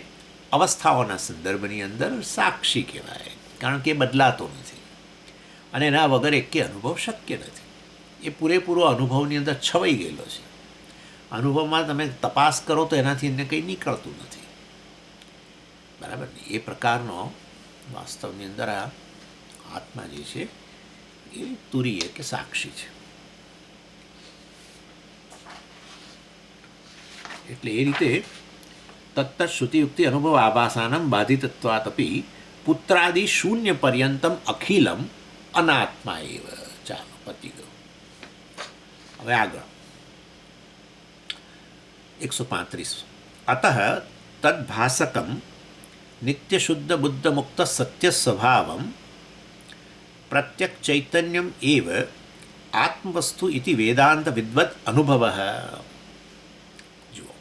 અવસ્થાઓના સંદર્ભની અંદર સાક્ષી કહેવાય, કારણ કે એ બદલાતો નથી અને એના વગર એકે અનુભવ શક્ય નથી. એ પૂરેપૂરો અનુભવની અંદર છવાઈ ગયેલો છે. અનુભવમાં તમે તપાસ કરો તો એનાથી એને કંઈ નીકળતું નથી, બરાબર ને? એ પ્રકારનો વાસ્તવની અંદર આ આત્મા જે છે એ તુરીય કે સાક્ષી છે. એટલે એ રીતે તત્ત શ્રુતિયુક્તિ અનુભવ આભાસાનમ બાધિતત્વાત અપી પુત્રાદિ શૂન્ય પર્યંતમ અખિલમ અનાત્મા એવ. ચાલો, પતી ગયો. હવે આગળ 135. અતઃ તદ્ભાસકમ નિત્યશુદ્ધ બુદ્ધ મુક્ત સત્ય સ્વભાવમ પ્રત્યક ચૈતન્યમ એવ આત્મવસ્તુ ઇતિ વેદાંત વિદ્વત અનુભવ. જુઓ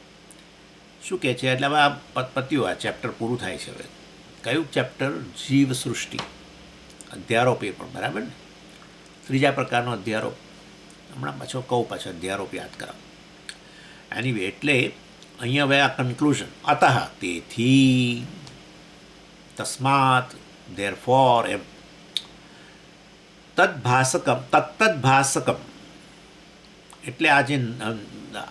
શું કહે છે. એટલે હવે આ પત્યું, આ ચેપ્ટર પૂરું થાય છે. હવે કયું ચેપ્ટર? જીવ સૃષ્ટિ, અધ્યારોપ. એ પણ બરાબર ને, ત્રીજા પ્રકારનો અધ્યારોપ. હમણાં પાછો અધ્યારોપ યાદ કરાવો. એનીવે, એટલે અહીંયા હવે આ કન્ક્લુઝન. અતઃ, તેથી, તસ્માત, ધેરફોર, એમ. તત્તદ્ભાસકમ એટલે આ જે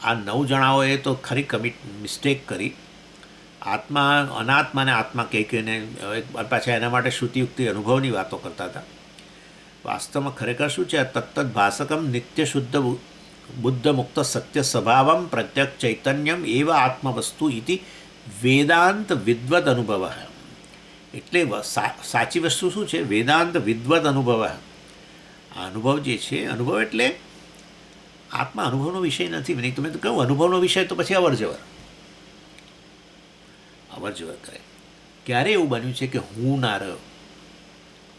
આ 9 જણાઓએ તો ખરી મિસ્ટેક કરી. આત્મા અનાત્માને આત્મા કહીને પાછા એના માટે શ્રુતિયુક્તિ અનુભવની વાતો કરતા હતા. વાસ્તવમાં ખરેખર શું છે? તત્તદ્ભાસકમ નિત્ય શુદ્ધ બુદ્ધ મુક્ત સત્ય સ્વભાવમ પ્રત્યક ચૈતન્યમ એવ આત્મવસ્તુ ઇતિ વેદાંત વિદ્વત અનુભવ. એટલે સાચી વસ્તુ શું છે? વેદાંત વિદ્વત અનુભવ. આ અનુભવ જે છે, અનુભવ એટલે આત્મા અનુભવનો વિષય નથી. નહીં તમે તો કહું અનુભવનો વિષય તો પછી અવર જવર કરે. ક્યારે એવું બન્યું છે કે હું ના રહ્યો?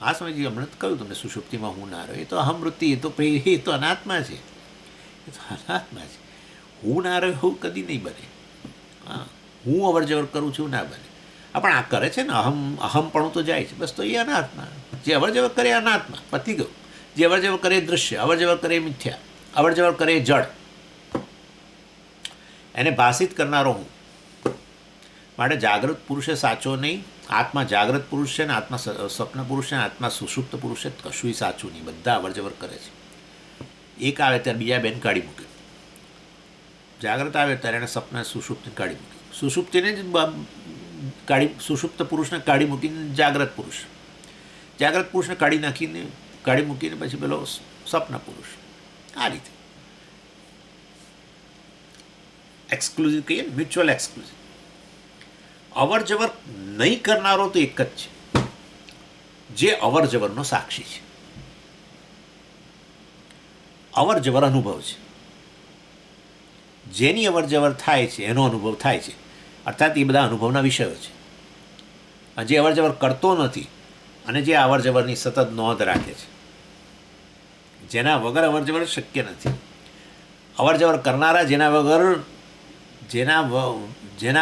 આ સમયજી હમણાં કહ્યું તમને, સુષુપ્તિમાં હું ના રહ્યો. એ તો અહમવૃત્તિ, એ તો અનાત્મા છે. એ તો અનાત્મા છે. હું ના રહ્યો એવું કદી નહીં બને. હા, હું અવર જવર કરું છું ના બને. પણ આ કરે છે ને, અહમપણું તો જાય છે. બસ તો એ અનાત્મા. જે અવર જવર કરે અનાત્મા, પતી ગયું. જે અવર જવર કરે દૃશ્ય, અવર જવર કરે મિથ્યા, અવર જવર કરે જડ, એને ભાષિત કરનારો હું. માટે જાગૃત પુરુષે સાચો નહીં. આત્મા જાગૃત પુરુષ છે ને આત્મા સ્વપ્ન પુરુષ છે ને આત્મા સુષુપ્ત પુરુષ છે. કશુંય સાચું નહીં. બધા અવર જવર કરે છે. એક આવે ત્યારે બીજા બેન કાઢી મૂકે. જાગૃત આવે ત્યારે એને સપના સુષુપ્તિને કાઢી મૂકે. સુષુપ્તિને જ સુષુપ્ત પુરુષને કાઢી મૂકીને જાગૃત પુરુષને કાઢી મૂકીને પછી પેલો સપન પુરુષ. આ રીતે એક્સક્લુઝિવ કહીએ ને, મ્યુચ્યુઅલ એક્સક્લુઝિવ. અવર જવર નહીં કરનારો તો એક જ છે, જે અવર જવરનો સાક્ષી છે. અવર જવર અનુભવ છે. જેની અવર જવર થાય છે એનો અનુભવ થાય છે. અર્થાત એ બધા અનુભવના વિષયો છે. જે અવર જવર કરતો નથી અને જે અવર જવરની સતત નોંધ રાખે છે, જેના વગર અવર જવર શક્ય નથી. અવર જવર કરનારા જેના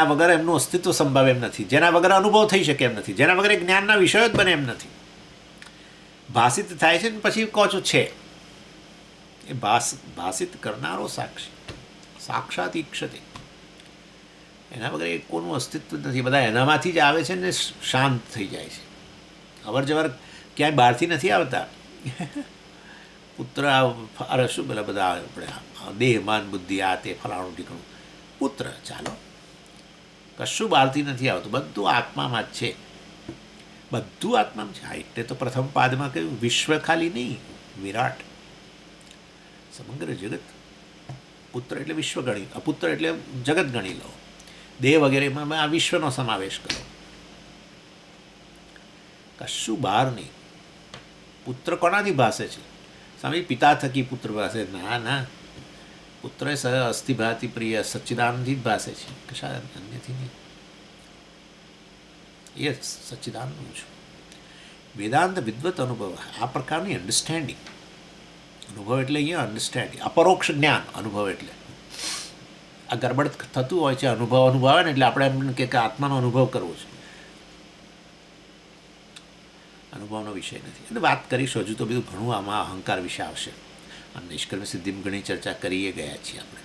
વગર એમનું અસ્તિત્વ સંભવ એમ નથી, જેના વગર અનુભવ થઈ શકે એમ નથી, જેના વગર જ્ઞાનના વિષયો જ બને એમ નથી. ભાષિત થાય છે ને પછી કહો છો છે. એ ભાષિત કરનારો સાક્ષી, સાક્ષાત ઈક્ષતે. એના વગર એ કોનું અસ્તિત્વ નથી. બધા એનામાંથી જ આવે છે ને શાંત થઈ જાય છે. અવર જવર ક્યાંય બહારથી નથી આવતા. પુત્ર અરે શું પેલા બધા આપણે દેહ માન બુદ્ધિ આ તે ફલાણું ઠીકણું પુત્ર, ચાલો કશું બહારથી નથી આવતું. બધું આત્મામાં જ છે. બધું આત્મામાં છે. એટલે તો પ્રથમ પાદમાં કહ્યું વિશ્વ ખાલી નહીં, વિરાટ. સમગ્ર જગત, પુત્ર એટલે વિશ્વ ગણી, અપુત્ર એટલે જગત ગણી લો, દેહ વગેરેમાં આ વિશ્વનો સમાવેશ કરો. કશું બહાર નહીં. પુત્ર કોનાથી ભાસે છે? સ્વામી પિતા થકી પુત્ર ભાસે? ના ના, પુત્ર એ અસ્થિભાતિ પ્રિય સચ્ચિદાનંદથી જ ભાસે છે, કશા અન્યથી નહીં. એ સચ્ચિદાનંદ છું. વેદાંત વિદ્વત અનુભવ, આ પ્રકારની અન્ડરસ્ટેન્ડિંગ. અનુભવ એટલે અહીંયા અન્ડરસ્ટેન્ડિંગ, અપરોક્ષ જ્ઞાન. અનુભવ એટલે આ ગરબડ થતું હોય છે, અનુભવ આવે ને એટલે આપણે એમ કે આત્માનો અનુભવ કરવો છે. અનુભવનો વિષય નથી. એટલે વાત કરીશું, હજુ તો બધું ઘણું આમાં અહંકાર વિશે આવશે. અને નિષ્કર્મ સિદ્ધિમાં ઘણી ચર્ચા કરીએ ગયા છીએ આપણે.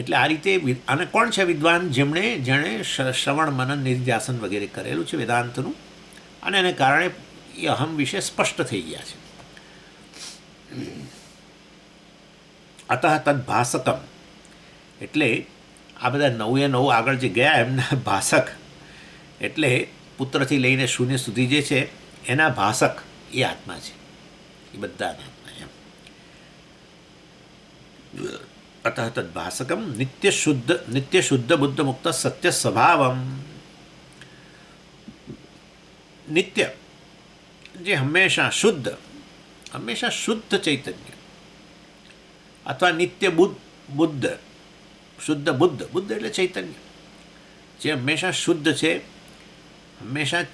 એટલે આ રીતે. અને કોણ છે વિદ્વાન? જેણે શ્રવણ મનન નિધિધ્યાસન વગેરે કરેલું છે વેદાંતનું, અને એને કારણે એ અહમ વિશે સ્પષ્ટ થઈ ગયા છે. અતઃ તદ્ભાસકમ, એટલે આ બધા 9 આગળ જે ગયા એમના ભાષક, એટલે પુત્રથી લઈને શૂન્ય સુધી જે છે એના ભાષક એ આત્મા છે, એ બધાના આત્મા એમ. અતઃ તદ્ભાસકમ નિત્ય શુદ્ધ બુદ્ધ મુક્ત સત્ય સ્વભાવમ. નિત્ય જે હંમેશા શુદ્ધ ચૈતન્ય, અથવા નિત્ય બુદ્ધ, શુદ્ધ બુદ્ધ એટલે ચૈતન્ય, જે હંમેશા શુદ્ધ છે, હંમેશા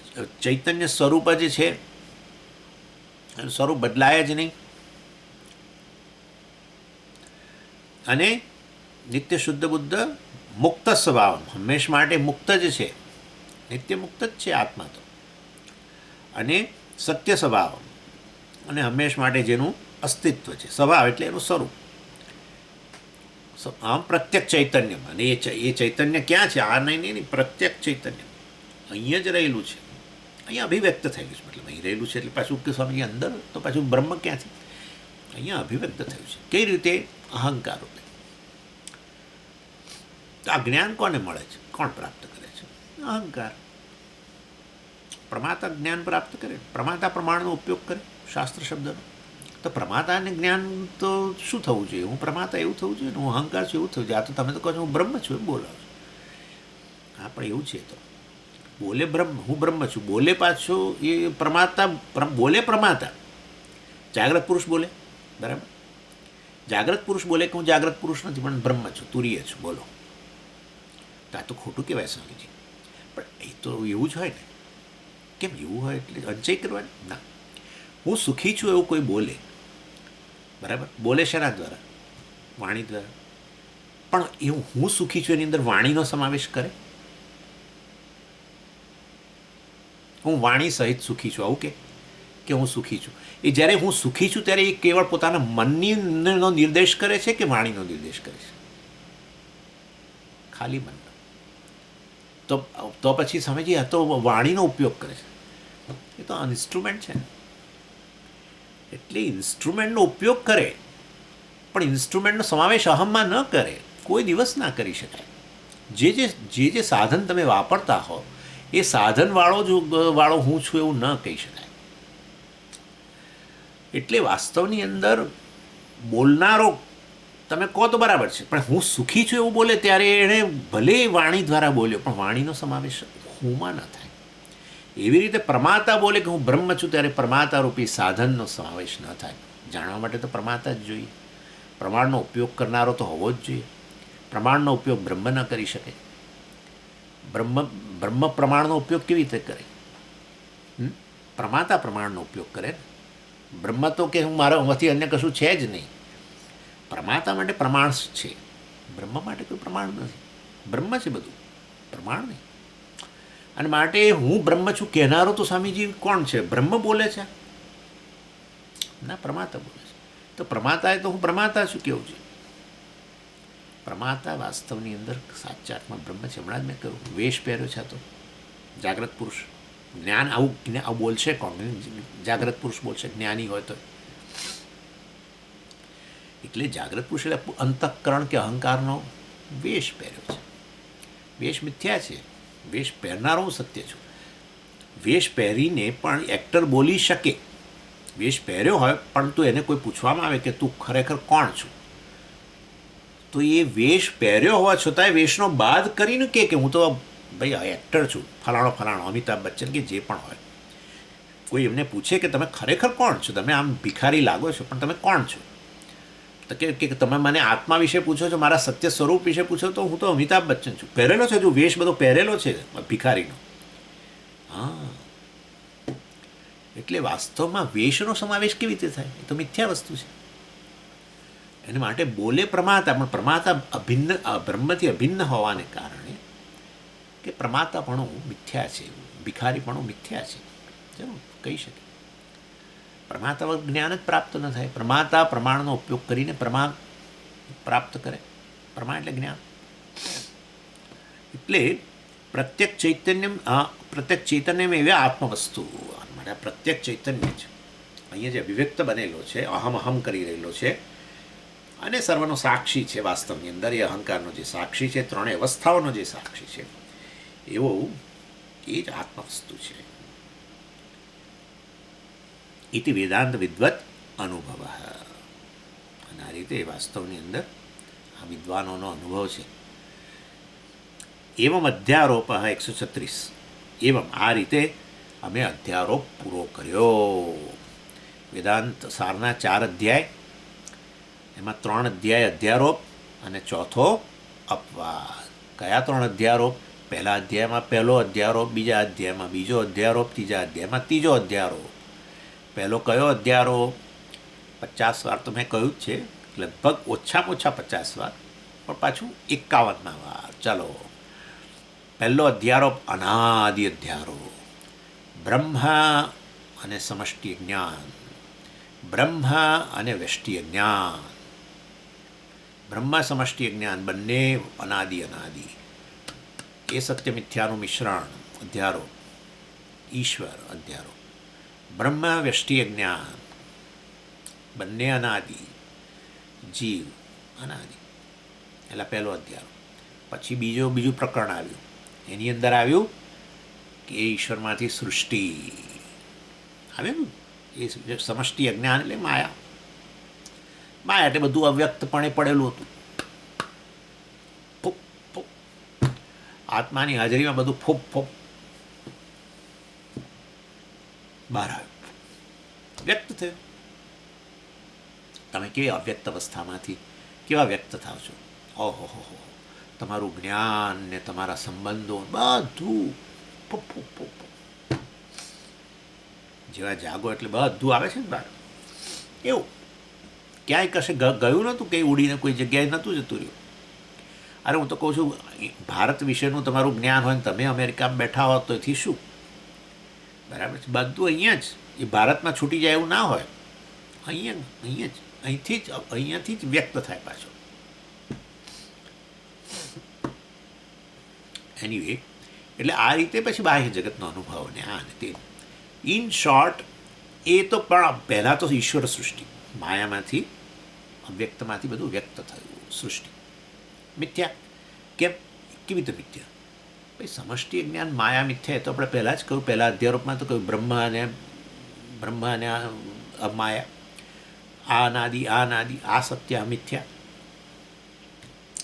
ચૈતન્ય સ્વરૂપ જ છે, એનું સ્વરૂપ બદલાય જ નહીં. અને નિત્ય શુદ્ધ બુદ્ધ મુક્ત સ્વભાવ, હંમેશ માટે મુક્ત જ છે, નિત્ય મુક્ત જ છે આત્મા તો. અને સત્ય સ્વભાવ, અને હંમેશ માટે જેનું અસ્તિત્વ છે. સ્વભાવ એટલે એનું સ્વરૂપ. આમ પ્રત્યક્ષ ચૈતન્યમાં, અને એ ચૈતન્ય ક્યાં છે? આ નહીં, પ્રત્યક્ષ ચૈતન્ય અહીંયા જ રહેલું છે, અહીંયા અભિવ્યક્ત થયેલું છે. મતલબ અહીં રહેલું છે એટલે પાછું કે સ્વામી અંદર તો પાછું બ્રહ્મ ક્યાંથી? અહીંયા અભિવ્યક્ત થયું છે. કઈ રીતે? અહંકાર રૂપે. તો આ જ્ઞાન કોને મળે છે? કોણ પ્રાપ્ત કરે છે? અહંકાર. પ્રમાતા જ્ઞાન પ્રાપ્ત કરે, પ્રમાતા પ્રમાણનો ઉપયોગ કરે શાસ્ત્ર શબ્દનો. તો પ્રમાતાને જ્ઞાન તો શું થવું જોઈએ? હું પ્રમાતા એવું થવું જોઈએ ને, હું અહંકાર છું એવું થવું જોઈએ. આ તો તમે તો કહો છો હું બ્રહ્મ છું એમ બોલાવો છો. હા, પણ એવું છે તો બોલે બ્રહ્મ, હું બ્રહ્મ છું, બોલે પાછું એ પ્રમાતા, બોલે પ્રમાતા. જાગ્રત પુરુષ બોલે, બરાબર. જાગ્રત પુરુષ બોલે કે હું જાગ્રત પુરુષ નથી પણ બ્રહ્મ છું, તુરીય છું, બોલો. તો આ તો ખોટું કહેવાય સ્વામીજી. પણ એ તો એવું જ હોય ને. કેમ એવું હોય? એટલે અંચય કરવાની ના. હું સુખી છું એવું કોઈ બોલે, બરાબર, બોલે શેના દ્વારા? વાણી દ્વારા. પણ એવું હું સુખી છું એની અંદર વાણીનો સમાવેશ કરે? હું વાણી સહિત સુખી છું આવું કે હું સુખી છું? એ જ્યારે હું સુખી છું ત્યારે એ કેવળ પોતાના મનનો નિર્દેશ કરે છે કે વાણીનો નિર્દેશ કરે છે? ખાલી મનનો. તો પછી સમજીએ, આ તો વાણીનો ઉપયોગ કરે છે. એ તો ઇન્સ્ટ્રુમેન્ટ છે. એટલે ઇન્સ્ટ્રુમેન્ટનો ઉપયોગ કરે, પણ ઇન્સ્ટ્રુમેન્ટનો સમાવેશ અહમમાં ન કરે. કોઈ દિવસ ના કરી શકાય. જે સાધન તમે વાપરતા હો એ સાધનવાળો હું છું એવું ન કહી શકાય. એટલે વાસ્તવની અંદર બોલનારો તમે કહો તો બરાબર છે, પણ હું સુખી છું એવું બોલે ત્યારે એણે ભલે વાણી દ્વારા બોલ્યો પણ વાણીનો સમાવેશ હુંમાં ન થાય. એવી રીતે પ્રમાતા બોલે કે હું બ્રહ્મ છું ત્યારે પ્રમાતા રૂપી સાધનનો સમાવેશ ન થાય. જાણવા માટે તો પ્રમાતા જ જોઈએ. પ્રમાણનો ઉપયોગ કરનારો તો હોવો જ જોઈએ. પ્રમાણનો ઉપયોગ બ્રહ્મ ન કરી શકે. બ્રહ્મ પ્રમાણનો ઉપયોગ કેવી રીતે કરે? પ્રમાતા પ્રમાણનો ઉપયોગ કરે. બ્રહ્મ તો કે હું મારામાંથી અન્ય કશું છે જ નહીં. પ્રમાતા માટે પ્રમાણ છે, બ્રહ્મ માટે કોઈ પ્રમાણ નથી. બ્રહ્મ છે બધું, પ્રમાણ નહીં. અને માટે હું બ્રહ્મ છું કહેનારો તો સ્વામીજી કોણ છે? બ્રહ્મ બોલે છે ના, પ્રમાતા બોલે છે. તો પ્રમાતાએ તો હું પ્રમાતા છું કેવું છે? પ્રમાતા વાસ્તવની અંદર સાચા આત્મા બ્રહ્મ છે. હમણાં જ મેં કહ્યું, વેશ પહેર્યો છે તો જાગ્રત પુરુષ. જ્ઞાન આવું બોલશે કોણ? જાગ્રત પુરુષ બોલશે, જ્ઞાની હોય તો. એટલે જાગ્રત પુરુષ એટલે અંતઃકરણ કે અહંકારનો વેશ પહેર્યો છે. વેશ મિથ્યા છે, વેશ પહેરનારો હું સત્ય છું. વેશ પહેરીને પણ એક્ટર બોલી શકે, વેશ પહેર્યો હોય પરંતુ એને કોઈ પૂછવામાં આવે કે તું ખરેખર કોણ છું, તો એ વેશ પહેર્યો હોવા છતાંય વેશનો બાદ કરીને કે હું તો ભાઈ એક્ટર છું, ફલાણો ફલાણો, અમિતાભ બચ્ચન કે જે પણ હોય, કોઈ એમને પૂછે કે તમે ખરેખર કોણ છો, તમે આમ ભિખારી લાગો છો પણ તમે કોણ છો, તો કે તમે મને આત્મા વિશે પૂછો છો, મારા સત્ય સ્વરૂપ વિશે પૂછો, તો હું તો અમિતાભ બચ્ચન છું, પહેરેલો છે, જો વેશ બધો પહેરેલો છે ભિખારીનો. હા, એટલે વાસ્તવમાં વેશનો સમાવેશ કેવી રીતે થાય? એ તો મિથ્યા વસ્તુ છે. એને માટે બોલે પ્રમાતા, પણ પ્રમાતા અભિન્ન, બ્રહ્મથી અભિન્ન હોવાને કારણે કે પ્રમાતાપણું મિથ્યા છે, ભિખારીપણું મિથ્યા છે, જરૂર કહી શકે. પ્રમાતા વગર જ્ઞાન જ પ્રાપ્ત ન થાય. પ્રમાતા પ્રમાણનો ઉપયોગ કરીને પ્રમાણ પ્રાપ્ત કરે. પ્રમાણ એટલે જ્ઞાન. એટલે પ્રત્યેક ચૈતન્યમ એવી આત્મવસ્તુ, માટે પ્રત્યેક ચૈતન્ય છે અહીંયા જે અભિવ્યક્ત બનેલો છે, અહમ અહમ કરી રહેલો છે અને સર્વનો સાક્ષી છે. વાસ્તવની અંદર એ અહંકારનો જે સાક્ષી છે, ત્રણેય અવસ્થાઓનો જે સાક્ષી છે, એવો એ જ આત્મવસ્તુ છે. ઇતિ વેદાંત વિદ્વત અનુભવ. અને આ રીતે વાસ્તવની અંદર આ વિદ્વાનોનો અનુભવ છે. એવમ અધ્યારોપ 136. એવમ આ રીતે અમે અધ્યારોપ પૂરો કર્યો. વેદાંત સારના 4 અધ્યાય, એમાં 3 અધ્યાય અધ્યારોપ અને ચોથો અપવાદ. કયા 3 અધ્યારોપ? પહેલા અધ્યાયમાં પહેલો અધ્યારોપ, બીજા અધ્યાયમાં બીજો અધ્યારોપ, ત્રીજા અધ્યાયમાં ત્રીજો અધ્યારોપ. પહેલો કયો અધ્યારોપ? 50 વાર તો મેં કહ્યું જ છે, લગભગ ઓછામાં ઓછા 50 વાર, પણ પાછું 51 વાર. ચાલો, પહેલો અધ્યારોપ અનાદિ અધ્યારોપ, બ્રહ્મ અને સમષ્ટિ જ્ઞાન, બ્રહ્મ અને વ્યષ્ટિ જ્ઞાન. બ્રહ્મ સમષ્ટિ જ્ઞાન બંને અનાદિ અનાદિ, એ સત્ય મિથ્યાનું મિશ્રણ અધ્યારોપ, ઈશ્વર અધ્યારોપ. બ્રહ્મ વ્યષ્ટિ જ્ઞાન બંને અનાદિ, જીવ અનાદિ. એટલે પહેલો અધ્યારોપ. પછી બીજું પ્રકરણ આવ્યું, એની અંદર આવ્યું કે ઈશ્વરમાંથી સૃષ્ટિ આવ્યું. એ સમષ્ટિ અજ્ઞાન એટલે માયા. માયા એટલે બધું અવ્યક્તપણે પડેલું હતું. ફૂપ ફૂપ, આત્માની હાજરીમાં બધું ફૂપ ફૂપ બહાર આવ્યું, વ્યક્ત થયું. તમે કેવી અવ્યક્ત અવસ્થામાંથી કેવા વ્યક્ત થાવ છો? ઓહો હો, તમારું જ્ઞાન ને તમારા સંબંધો બધું ફૂપ ફૂપ ફૂપ. જેવા જાગો એટલે બધું આવે છે ને બહાર. એવું ક્યાંય કશે ગયું નહોતું, કંઈ ઉડીને કોઈ જગ્યાએ નહોતું જતું રહ્યું. અરે હું તો કહું છું, ભારત વિશેનું તમારું જ્ઞાન હોય ને તમે અમેરિકામાં બેઠા હોત તો એથી શું? બરાબર છે, બધું અહીંયા જ. એ ભારતમાં છૂટી જાય એવું ના હોય. અહીંયા જ અહીંયાથી જ વ્યક્ત થાય પાછો. એનીવે, એટલે આ રીતે પછી બાહ્ય જગતનો અનુભવ ને આ ને તે. ઇન શોર્ટ, એ તો પણ પહેલાં તો ઈશ્વર સૃષ્ટિ, માયામાંથી અવ્યક્તમાંથી બધું વ્યક્ત થયું. સૃષ્ટિ મિથ્યા. કેમ? કેવી રીતે મિથ્યા? ભાઈ સમષ્ટિ જ્ઞાન માયા મિથ્યા. તો આપણે પહેલાં જ કહ્યું, પહેલાં અધ્યારોપમાં તો કહ્યું બ્રહ્મ અને માયા, આ અનાદિ, આ સત્ય મિથ્યા.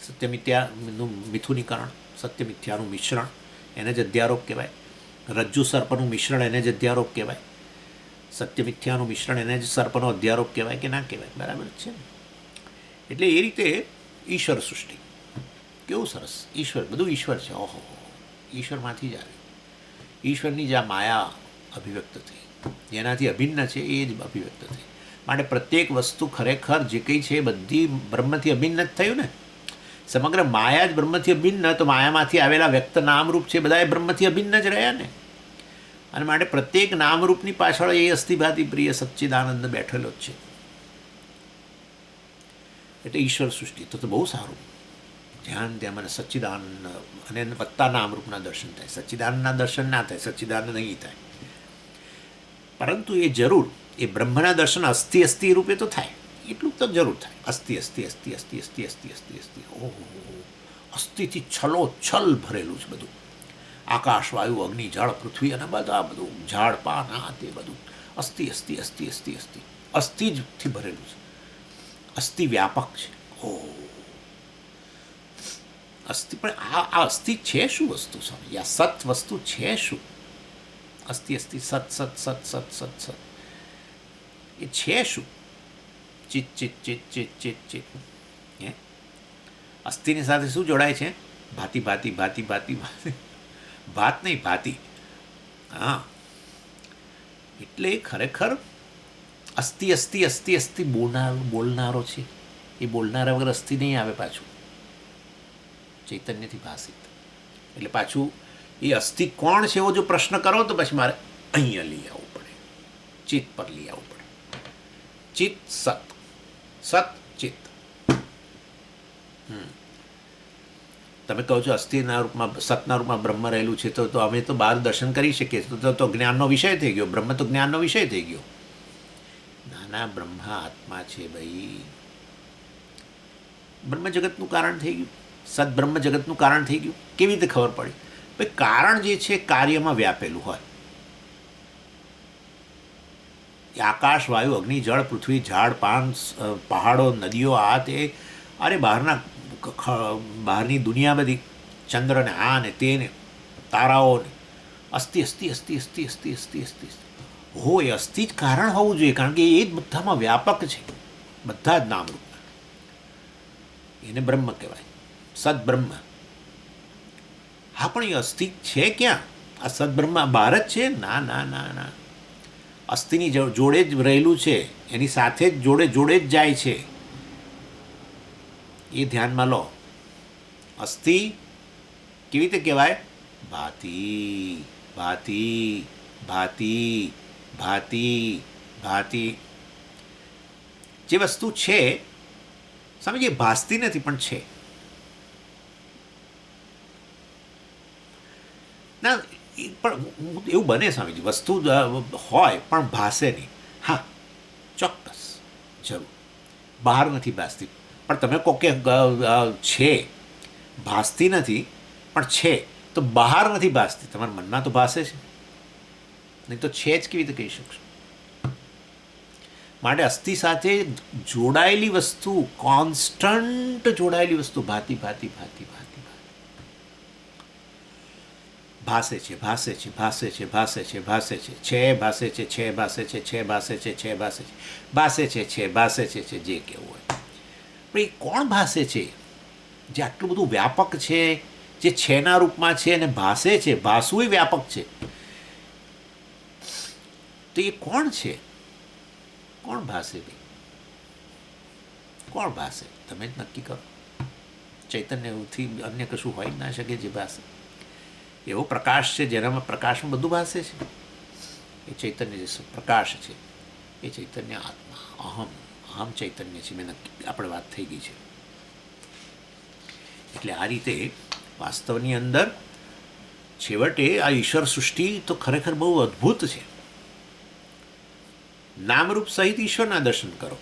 સત્ય મિથ્યાનું મિથુનીકરણ, સત્ય મિથ્યાનું મિશ્રણ, એને જ અધ્યારોપ કહેવાય. રજ્જુ સર્પનું મિશ્રણ, એને જ અધ્યારોપ કહેવાય. સત્ય મિથ્યાનું મિશ્રણ, એને જ સર્પનો અધ્યારોપ કહેવાય કે ના કહેવાય? બરાબર છે. એટલે એ રીતે ઈશ્વર સૃષ્ટિ કેવું સરસ. ઈશ્વર, બધું ઈશ્વર છે. ઓહો, ઈશ્વરમાંથી જ આવે. ઈશ્વરની જે આ માયા અભિવ્યક્ત થઈ, જેનાથી અભિન્ન છે એ જ અભિવ્યક્ત થઈ. માટે પ્રત્યેક વસ્તુ ખરેખર જે કંઈ છે એ બધી બ્રહ્મથી અભિન્ન જ થયું ને. સમગ્ર માયા જ બ્રહ્મથી અભિન્ન, તો માયામાંથી આવેલા વ્યક્ત નામરૂપ છે બધા એ બ્રહ્મથી અભિન્ન જ રહ્યા ને. અને માટે પ્રત્યેક નામરૂપની પાછળ એ અસ્થિભાતિ પ્રિય સચ્ચિદાનંદ બેઠેલો જ છે. એટલે ઈશ્વર સૃષ્ટિ તો બહુ સારું. ધ્યાન ત્યાં મને સચ્ચિદાનંદ અને વત્તા નામરૂપના દર્શન થાય. સચ્ચિદાનંદના દર્શન ના થાય, સચ્ચિદાનંદ નહીં થાય, પરંતુ એ જરૂર એ બ્રહ્મના દર્શન અસ્થિ રૂપે તો થાય. એટલું તો જરૂર થાય. અસ્થિ. ઓહો, અસ્થિથી છલોછલ ભરેલું છે બધું. આકાશ, વાયુ, અગ્નિ, જળ, પૃથ્વી અને બધું ઝાડ પાન આ તે બધું અસ્થિ અસ્થિ અસ્થિ અસ્થિ અસ્થિ અસ્થિ જથી ભરેલું છે. અસ્થિ વ્યાપક છે. ઓ અસ્થિ, પણ આ અસ્થિ છે શું વસ્તુ સ્વામી? આ સત વસ્તુ છે શું? અસ્થિ અસ્થિ સત સત સત સત સત સત એ છે શું? ચિત ચિત ચિત ચિત ચિત ચિત. હે અસ્થિની સાથે શું જોડાય છે? ભાતી ભાતી ભાતી ભાતી ભાતી, ભાત નહીં ભાતી. હા, એટલે ખરેખર અસ્થિ અસ્થિ અસ્થિ અસ્થિ બોલનારો છે. એ બોલનારા વગર અસ્થિ નહીં આવે પાછું, ચૈતન્યથી ભાષિત. એટલે પાછું એ અસ્થિ કોણ છે એવો જો પ્રશ્ન કરો તો પછી મારે અહીંયા લઈ આવવું પડે, ચિત્ત પર લઈ આવવું પડે. ચિત્ત સત, સત ચિત્ત. તમે કહો છો અસ્થિના રૂપમાં સતના રૂપમાં બ્રહ્મ રહેલું છે, તો અમે તો બહાર દર્શન કરી શકીએ, તો જ્ઞાનનો વિષય થઈ ગયો. બ્રહ્મ તો જ્ઞાનનો વિષય થઈ ગયો. નાના બ્રહ્મા આત્મા છે ભાઈ. બ્રહ્મ જગતનું કારણ થઈ ગયું, સદબ્રહ્મ જગતનું કારણ થઈ ગયું. કેવી રીતે ખબર પડી? ભાઈ કારણ જે છે કાર્યમાં વ્યાપેલું હોય. આકાશ, વાયુ, અગ્નિ, જળ, પૃથ્વી, ઝાડ, પાન, પહાડો, નદીઓ, આ તે, અરે બહારની દુનિયા બધી, ચંદ્ર ને આ ને તે ને તારાઓ ને, અસ્થિ અસ્થિ અસ્થિ અસ્થિ અસ્થિ અસ્થિ અસ્થિ હો. એ અસ્થિ જ કારણ હોવું જોઈએ, કારણ કે એ જ બધામાં વ્યાપક છે, બધા જ નામરૂપમાં. એને બ્રહ્મ કહેવાય, સદબ્રહ્મ. હા, પણ એ અસ્થિ છે ક્યાં? આ સદબ્રહ્મ બહાર જ છે? ના ના ના ના, અસ્થિની જોડે જ રહેલું છે, એની સાથે જ જોડે જોડે જ જાય છે. એ ધ્યાનમાં લો. અસ્થિ કેવી રીતે કહેવાય? ભાતી ભાતી ભાતી ભાતી ભાતી. જે વસ્તુ છે સમજીએ, ભાસતી નથી પણ છે. ના, પણ એવું બને સ્વામીજી, વસ્તુ હોય પણ ભાસે નહીં. હા, ચોક્કસ, જરૂર, બહાર નથી ભાસતી. પણ તમે કહો કે છે, ભાસતી નથી પણ છે, તો બહાર નથી ભાસતી, તમારા મનમાં તો ભાસે છે, નહીં તો છે જ કેવી રીતે કહી શકશો? માટે અસ્થિ સાથે જોડાયેલી વસ્તુ, કોન્સ્ટન્ટ જોડાયેલી વસ્તુ, ભાતી ભાતી ભાતી ભાતી ભાસે છે, ભાસે છે, ભાસે છે, ભાસે છે, ભાસે છે, ભાસે છે, ભાસે છે, ભાસે છે, ભાસે છે, ભાસે છે, ભાસે છે, જે કેવું હોય. પણ એ કોણ ભાસે છે જે આટલું બધું વ્યાપક છે, જે છેના રૂપમાં છે અને ભાસે છે? ભાસવું વ્યાપક છે, તો એ કોણ છે? કોણ ભાસે ભાઈ? કોણ ભાસે? તમે જ નક્કી કરો. ચૈતન્યથી અન્ય કશું હોય જ ના શકે જે ભાસે. એવો પ્રકાશ છે જેનામાં પ્રકાશમાં બધું ભાસે છે. એ ચૈતન્ય જે પ્રકાશ છે, એ ચૈતન્ય આત્મા, અહમ. અહમ ચૈતન્ય છે. મેં નક્કી, આપણે વાત થઈ ગઈ છે. એટલે આ રીતે વાસ્તવની અંદર છેવટે આ ઈશ્વર સૃષ્ટિ તો ખરેખર બહુ અદ્ભુત છે. નામરૂપ સહિત ઈશ્વરના દર્શન કરો.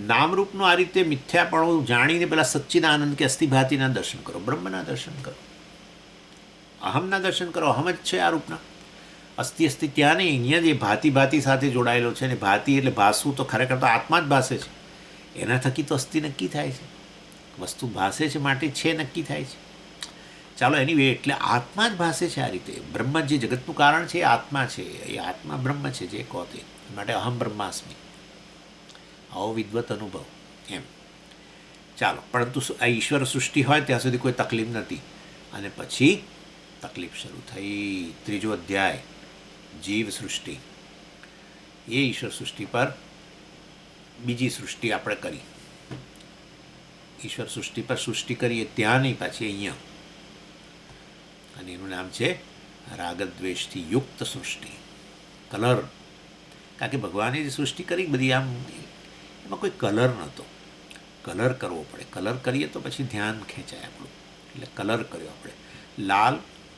નામરૂપનું આ રીતે મિથ્યાપણું જાણીને પેલા સચ્ચિદાનંદ કે અસ્થિભાતિના દર્શન કરો, બ્રહ્મના દર્શન કરો, અહમના દર્શન કરો. અહમ જ છે આ રૂપના. અસ્થિ અસ્થિ ત્યાં નહીં, અહીંયા જ એ ભાતી ભાતી સાથે જોડાયેલો છે. અને ભાતી એટલે ભાસવું તો ખરેખર તો આત્મા જ ભાસે છે. એના થકી તો અસ્થિ નક્કી થાય છે. વસ્તુ ભાસે છે માટે છે નક્કી થાય છે. ચાલો, એની વે, એટલે આત્મા જ ભાસે છે આ રીતે. બ્રહ્મ જે જગતનું કારણ છે એ આત્મા છે. એ આત્મા બ્રહ્મ છે જે કહો તે. માટે અહમ બ્રહ્માસ્મિ, આવો વિદવત અનુભવ એમ. ચાલો, પરંતુ આ ઈશ્વર સૃષ્ટિ હોય ત્યાં સુધી કોઈ તકલીફ નથી. અને પછી તકલીફ શરૂ થઈ. ત્રીજો અધ્યાય, જીવ સૃષ્ટિ. એ ઈશ્વર સૃષ્ટિ પર બીજી સૃષ્ટિ આપણે કરી. ઈશ્વર સૃષ્ટિ પર સૃષ્ટિ કરીએ ત્યાં નહીં, પાછી અહીંયા. અને એનું નામ છે રાગદ્વેષથી યુક્ત સૃષ્ટિ. કલર, કારણ કે ભગવાને જે સૃષ્ટિ કરી બધી આમ, એમાં કોઈ કલર નહોતો. કલર કરવો પડે. કલર કરીએ તો પછી ધ્યાન ખેંચાય આપણું. એટલે કલર કર્યો આપણે, લાલ,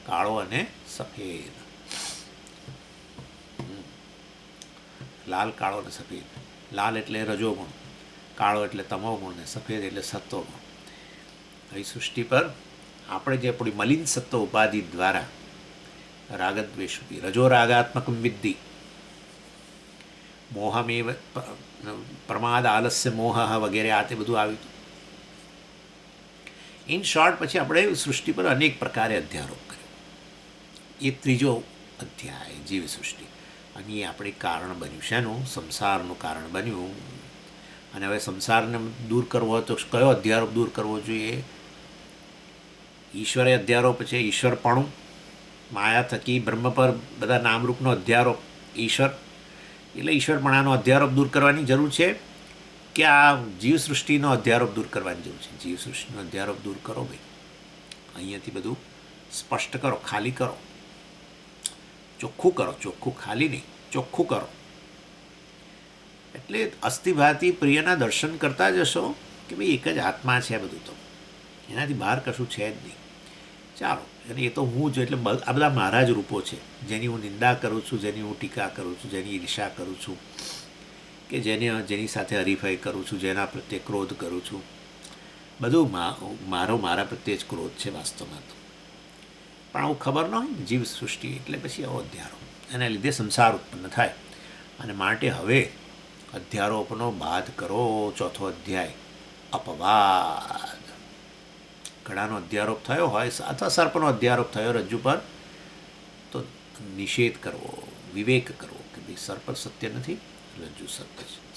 કાળો અને સફેદ. લાલ, કાળો અને સફેદ. લાલ એટલે રજોગુણ, કાળો એટલે તમોગુણ, ને સફેદ એટલે સત્વગુણ. આવી સૃષ્ટિ પર આપણે જે આપણી મલિન સત્વ ઉપાધિ દ્વારા રાગદ્વેષ, રજો રાગાત્મક વિદ્ધિ, મોહમેવ પ્રમાદ આલસ્ય મોહ વગેરે આ તે બધું આવ્યું હતું. ઇન શોર્ટ પછી આપણે સૃષ્ટિ પર અનેક પ્રકારે અધ્યારોપ કર્યો. એ ત્રીજો અધ્યાય જીવ સૃષ્ટિ, અને એ આપણે કારણ બન્યું. શેનું? સંસારનું કારણ બન્યું. અને હવે સંસારને દૂર કરવો હોય તો કયો અધ્યારોપ દૂર કરવો જોઈએ? ઈશ્વરે અધ્યારોપ છે, ઈશ્વરપણું, માયા થકી બ્રહ્મ પર બધા નામરૂપનો અધ્યારોપ ઈશ્વર, એટલે ઈશ્વરપણાનો અધ્યારોપ દૂર કરવાની જરૂર છે કે આ જીવસૃષ્ટિનો અધ્યારોપ દૂર કરવાની જરૂર છે? જીવસૃષ્ટિનો અધ્યારોપ દૂર કરો ભાઈ. અહીંયાથી બધું સ્પષ્ટ કરો, ખાલી કરો, ચોખ્ખું કરો. ચોખ્ખું ખાલી નહીં, ચોખ્ખું કરો. એટલે અસ્થિભાતી પ્રિયના દર્શન કરતા જશો કે ભાઈ એક જ આત્મા છે બધું, તો એનાથી બહાર કશું છે જ નહીં. ચાલો, અને એ તો હું જ, એટલે આ બધા મારા જ રૂપો છે, જેની હું નિંદા કરું છું, જેની હું ટીકા કરું છું, જેની ઈર્ષા કરું છું, કે જેની સાથે હરીફાઈ કરું છું, જેના પ્રત્યે ક્રોધ કરું છું. બધું મારા પ્રત્યે જ ક્રોધ છે વાસ્તવમાં તો. પણ આવું ખબર ન હોય ને જીવ સૃષ્ટિ, એટલે પછી આવો અધ્યારોપ, એના લીધે સંસાર ઉત્પન્ન થાય. અને માટે હવે અધ્યારોપનો બાદ કરો. ચોથો અધ્યાય અપવાદ. ઘડાનો અધ્યારોપ થયો હોય અથવા સર્પનો અધ્યારોપ થયો રજ્જુ પર, તો નિષેધ કરવો, વિવેક કરવો કે ભાઈ સર્પ સત્ય નથી, રજ્જુ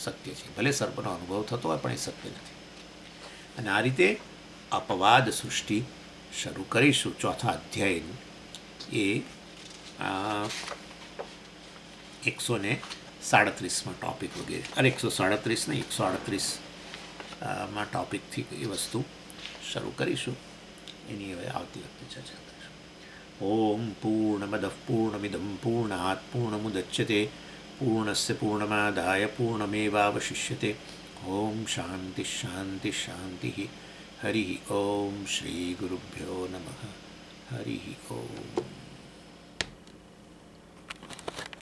સત્ય છે. ભલે સર્પનો અનુભવ થતો હોય પણ એ સત્ય નથી. અને આ રીતે અપવાદ સૃષ્ટિ શરૂ કરીશું. ચોથા અધ્યાયનું એ 137માં ટૉપિક વગેરે, અરે 137 નહીં, 138માં ટૉપિકથી એ વસ્તુ શરૂ કરીશું. એની હવે આવતી વખતે ચર્ચા કરીશું. ઓમ પૂર્ણમદ પૂર્ણમિદમ પૂર્ણાત પૂર્ણમુદચ્યતે પૂર્ણસ્ય પૂર્ણમાદાય પૂર્ણમેવાવશિષ્યતે. ઓમ શાંતિ શાંતિ શાંતિ. હરિ ઓમ શ્રી ગુરુભ્યો નમઃ. હરિ ઓમ.